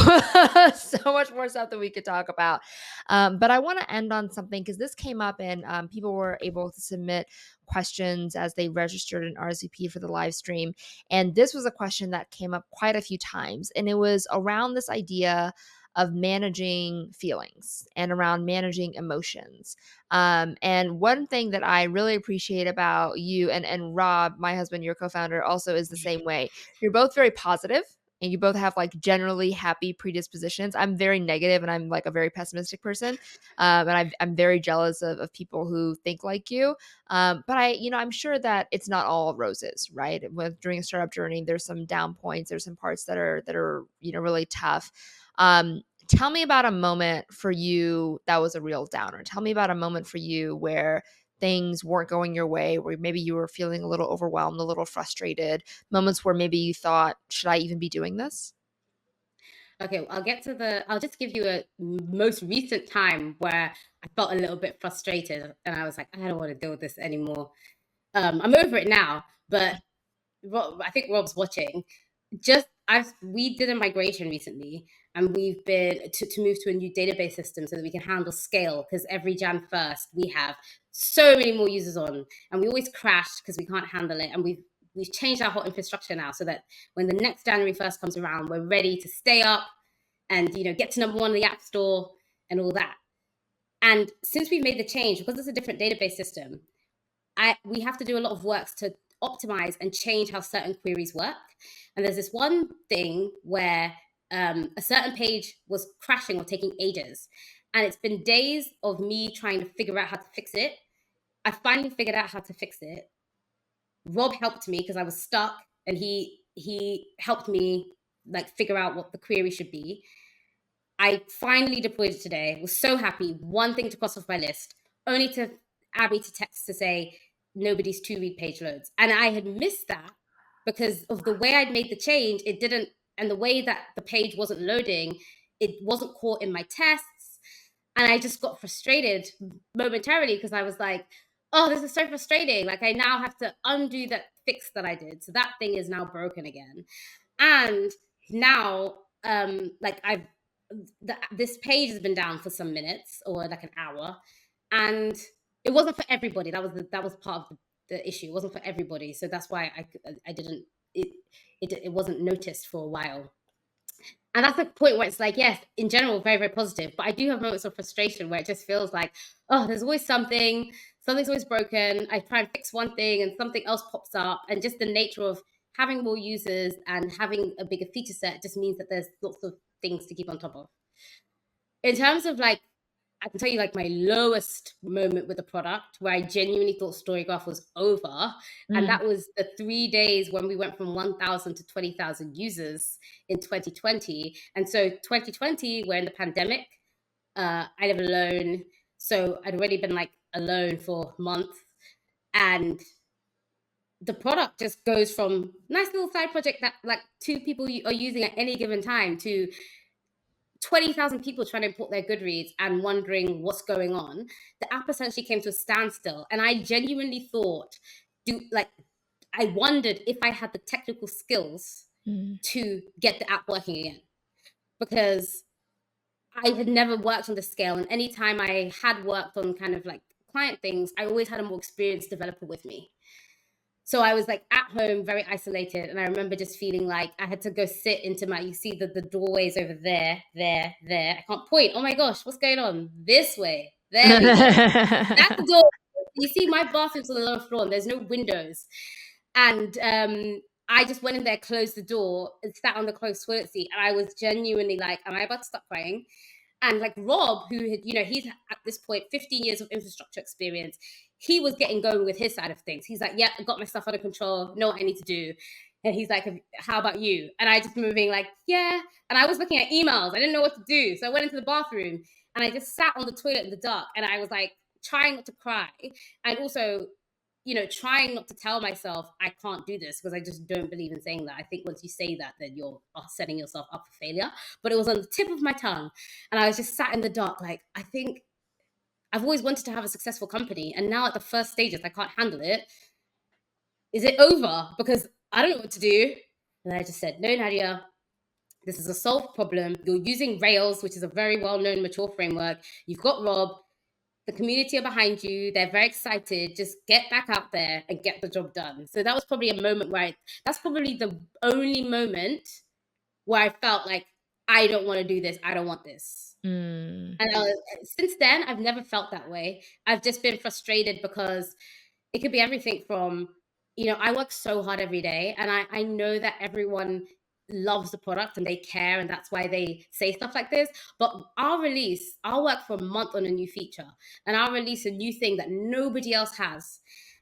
so much more stuff that we could talk about. But I want to end on something because this came up and people were able to submit questions as they registered an RSVP for the live stream. And this was a question that came up quite a few times, and it was around this idea of managing feelings and around managing emotions. And one thing that I really appreciate about you and Rob, my husband, your co-founder, also is the same way. You're both very positive and you both have like generally happy predispositions. I'm very negative and I'm like a very pessimistic person. I'm very jealous of people who think like you. But I'm sure that it's not all roses, right? During a startup journey, there's some down points, there's some parts that are really tough. Tell me about a moment for you that was a real downer. Tell me about a moment for you where things weren't going your way, where maybe you were feeling a little overwhelmed, a little frustrated, moments where maybe you thought, should I even be doing this?
Okay, I'll just give you a most recent time where I felt a little bit frustrated and I was like, I don't want to deal with this anymore. I'm over it now, but I think Rob's watching. We did a migration recently, and we've been to move to a new database system so that we can handle scale, because every Jan 1st we have so many more users on, and we always crash because we can't handle it. And we've changed our whole infrastructure now so that when the next January 1st comes around, we're ready to stay up and get to number one in the App Store and all that. And since we've made the change, because it's a different database system, we have to do a lot of work to optimize and change how certain queries work. And there's this one thing where a certain page was crashing or taking ages. And it's been days of me trying to figure out how to fix it. I finally figured out how to fix it. Rob helped me because I was stuck, and he helped me like figure out what the query should be. I finally deployed it today. Was so happy. One thing to cross off my list, only to Abby to text to say nobody's to read page loads. And I had missed that because of the way I'd made the change. It didn't, and the way that the page wasn't loading, it wasn't caught in my tests. And I just got frustrated momentarily because I was like, oh, this is so frustrating. Like I now have to undo that fix that I did. So that thing is now broken again. And now, like this page has been down for some minutes or like an hour, and it wasn't for everybody. That was part of the issue. It wasn't for everybody, so that's why I didn't it wasn't noticed for a while. And that's the point where it's like, yes, in general, very, very positive. But I do have moments of frustration where it just feels like, oh, there's always something's always broken. I try and fix one thing and something else pops up. And just the nature of having more users and having a bigger feature set just means that there's lots of things to keep on top of. In terms of like, I can tell you like my lowest moment with the product where I genuinely thought StoryGraph was over. And
Mm.
that was the 3 days when we went from 1,000 to 20,000 users in 2020. And so 2020, we're in the pandemic. I live alone. So I'd already been like alone for months. And the product just goes from nice little side project that like two people are using at any given time to 20,000 people trying to import their Goodreads and wondering what's going on. The app essentially came to a standstill. And I genuinely thought, I wondered if I had the technical skills
Mm.
to get the app working again. Because I had never worked on this scale. And anytime I had worked on kind of like client things, I always had a more experienced developer with me. So I was like at home, very isolated. And I remember just feeling like I had to go sit into you see the doorways over there, there, there. I can't point. Oh my gosh, what's going on? This way. There we go. That's the door. You see my bathroom's on the lower floor and there's no windows. And I just went in there, closed the door, and sat on the closed toilet seat. And I was genuinely like, am I about to stop crying? And like Rob, who had, he's at this point 15 years of infrastructure experience, he was getting going with his side of things. He's like, yeah, I got my stuff under control, know what I need to do. And he's like, how about you? And I just remember being like, yeah. And I was looking at emails. I didn't know what to do. So I went into the bathroom and I just sat on the toilet in the dark. And I was like trying not to cry. And also, trying not to tell myself I can't do this because I just don't believe in saying that. I think once you say that, then you're setting yourself up for failure. But it was on the tip of my tongue. And I was just sat in the dark, like, I think I've always wanted to have a successful company. And now at the first stages, I can't handle it. Is it over? Because I don't know what to do. And I just said, no, Nadia, this is a solved problem. You're using Rails, which is a very well-known mature framework. You've got Rob. The community are behind you. They're very excited. Just get back out there and get the job done. So that was probably a moment where that's probably the only moment where I felt like, I don't want to do this. I don't want this.
Mm.
And since then, I've never felt that way. I've just been frustrated because it could be everything from, I work so hard every day and I know that everyone loves the product and they care and that's why they say stuff like this. But I'll work for a month on a new feature and I'll release a new thing that nobody else has.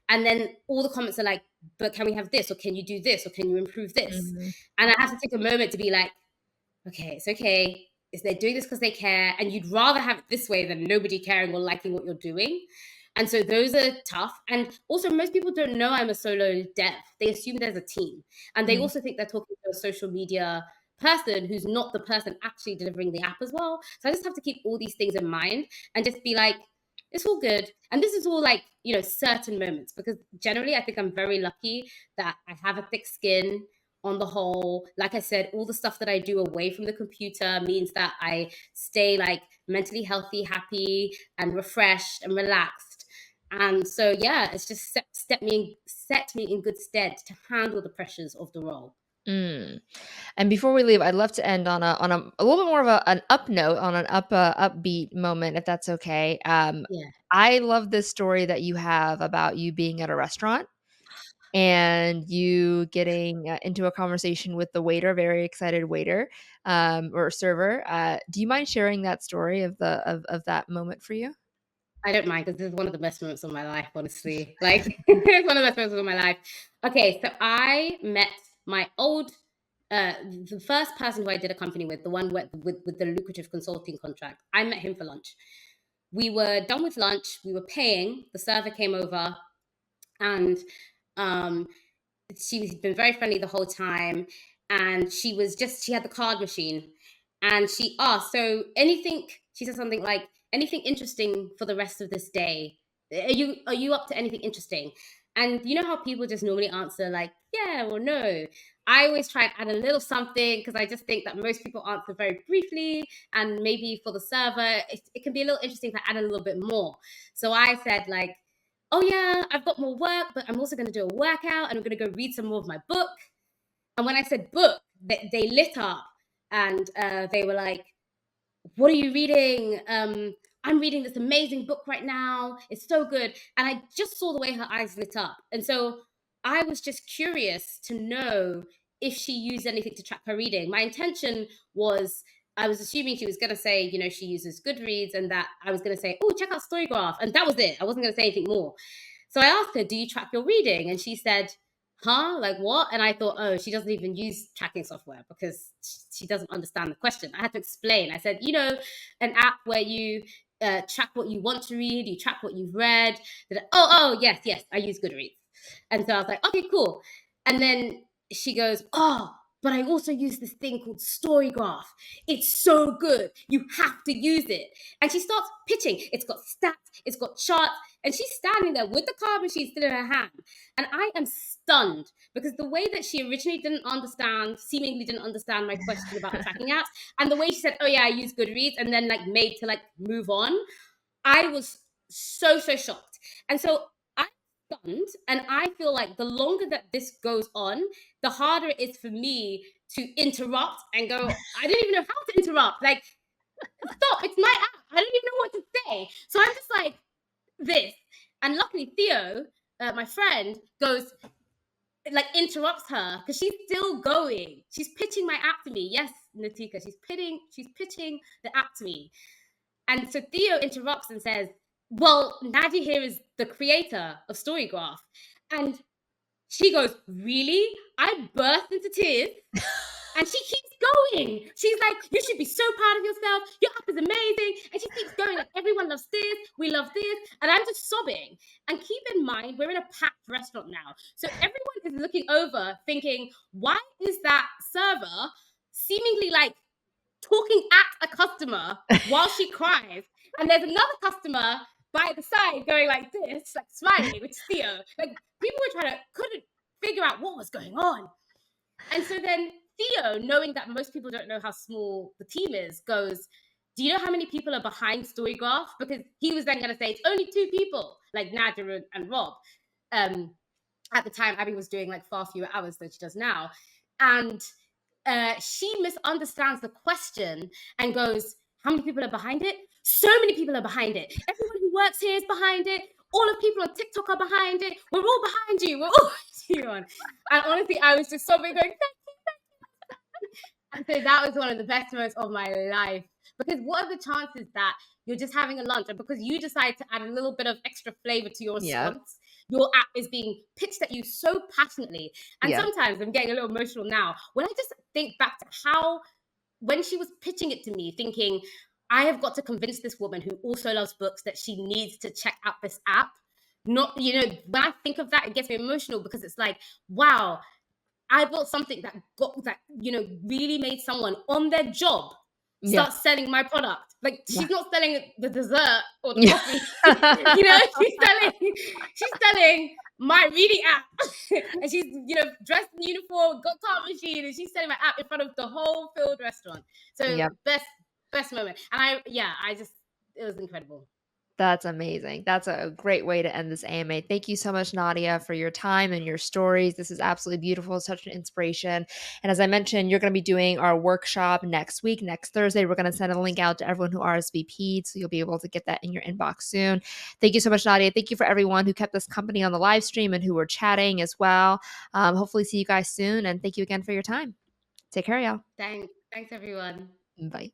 And then all the comments are like, but can we have this? Or can you do this? Or can you improve this?
Mhm.
And I have to take a moment to be like, okay, it's okay. They're doing this because they care, and you'd rather have it this way than nobody caring or liking what you're doing. And so those are tough. And also, most people don't know I'm a solo dev. They assume there's a team, and they
Mm.
also think they're talking to a social media person who's not the person actually delivering the app as well. So I just have to keep all these things in mind and just be like, it's all good. And this is all like, certain moments, because generally I think I'm very lucky that I have a thick skin on the whole. Like I said, all the stuff that I do away from the computer means that I stay like mentally healthy, happy, and refreshed and relaxed. And so, yeah, it's just set me in good stead to handle the pressures of the role.
Mm. And before we leave, I'd love to end on a little bit more of an up note, on an upbeat moment, if that's okay.
Yeah.
I love this story that you have about you being at a restaurant. and you getting, into a conversation with the waiter, very excited waiter, or server. Do you mind sharing that story of of that moment for you?
I don't mind because this is one of the best moments of my life, honestly. Like, it's one of the best moments of my life. Okay, so I met my old, the first person who I did a company with, the one with the lucrative consulting contract. I met him for lunch. We were done with lunch. We were paying. The server came over, and um, she's been very friendly the whole time, and she had the card machine, and she asked, so anything, she said something like, anything interesting for the rest of this day, are you up to anything interesting? And you know how people just normally answer like yeah or no. I always try and add a little something because I just think that most people answer very briefly, and maybe for the server it can be a little interesting if I add a little bit more. So I said like, oh yeah, I've got more work, but I'm also going to do a workout and I'm going to go read some more of my book. And when I said book, they lit up, and they were like, what are you reading? I'm reading this amazing book right now. It's so good. And I just saw the way her eyes lit up. And so I was just curious to know if she used anything to track her reading. My intention was, I was assuming she was going to say, she uses Goodreads, and that I was going to say, oh, check out StoryGraph. And that was it. I wasn't going to say anything more. So I asked her, do you track your reading? And she said, huh? Like what? And I thought, oh, she doesn't even use tracking software because she doesn't understand the question. I had to explain. I said, an app where you track what you want to read, you track what you've read. Oh, yes, I use Goodreads. And so I was like, okay, cool. And then she goes, oh, but I also use this thing called StoryGraph. It's so good. You have to use it. And she starts pitching. It's got stats, it's got charts, and she's standing there with the card machine still in her hand. And I am stunned because the way that she originally seemingly didn't understand my question about tracking apps, and the way she said, oh yeah, I use Goodreads, and then like made to like move on, I was so shocked. And so I'm stunned, and I feel like the longer that this goes on, the harder it is for me to interrupt and go, I don't even know how to interrupt. Like, stop, it's my app. I don't even know what to say. So I'm just like, this. And luckily, Theo, my friend, goes, like, interrupts her because she's still going. She's pitching my app to me. Yes, Natika, she's pitching the app to me. And so Theo interrupts and says, well, Nadia here is the creator of StoryGraph. And she goes, really? I burst into tears. And she keeps going. She's like, you should be so proud of yourself. Your app is amazing. And she keeps going, like, everyone loves this. We love this. And I'm just sobbing. And keep in mind, we're in a packed restaurant now. So everyone is looking over thinking, why is that server seemingly like talking at a customer while she cries? And there's another customer by the side going like this, like smiling, which is Theo. Like, people couldn't figure out what was going on. And so then Theo, knowing that most people don't know how small the team is, goes, do you know how many people are behind StoryGraph? Because he was then going to say it's only 2 people, like Nadia and Rob. At the time, Abby was doing like far fewer hours than she does now. And she misunderstands the question and goes, how many people are behind it? So many people are behind it. Everyone who works here is behind it. All the people on TikTok are behind it. We're all behind you. We're all behind you. And honestly, I was just sobbing, going, and so that was one of the best moments of my life. Because what are the chances that you're just having a lunch, and because you decide to add a little bit of extra flavor to your
Yep.
response, your app is being pitched at you so passionately. And
Yep.
sometimes I'm getting a little emotional now when I just think back to how, when she was pitching it to me, thinking, I have got to convince this woman who also loves books that she needs to check out this app. Not, when I think of that, it gets me emotional because it's like, wow, I built something that really made someone on their job
Yeah.
start selling my product. Like,
Yeah.
she's not selling the dessert or the
Yeah.
coffee. She's selling my reading app. And she's, dressed in uniform, got card machine, and she's selling my app in front of the whole filled restaurant. So
Yep.
best moment. And it was incredible.
That's amazing. That's a great way to end this AMA. Thank you so much, Nadia, for your time and your stories. This is absolutely beautiful, such an inspiration. And as I mentioned, you're going to be doing our workshop next week, next Thursday. We're going to send a link out to everyone who RSVP'd, so you'll be able to get that in your inbox soon. Thank you so much, Nadia. Thank you for everyone who kept us company on the live stream and who were chatting as well. Hopefully, see you guys soon. And thank you again for your time. Take care, y'all.
Thanks everyone.
Bye.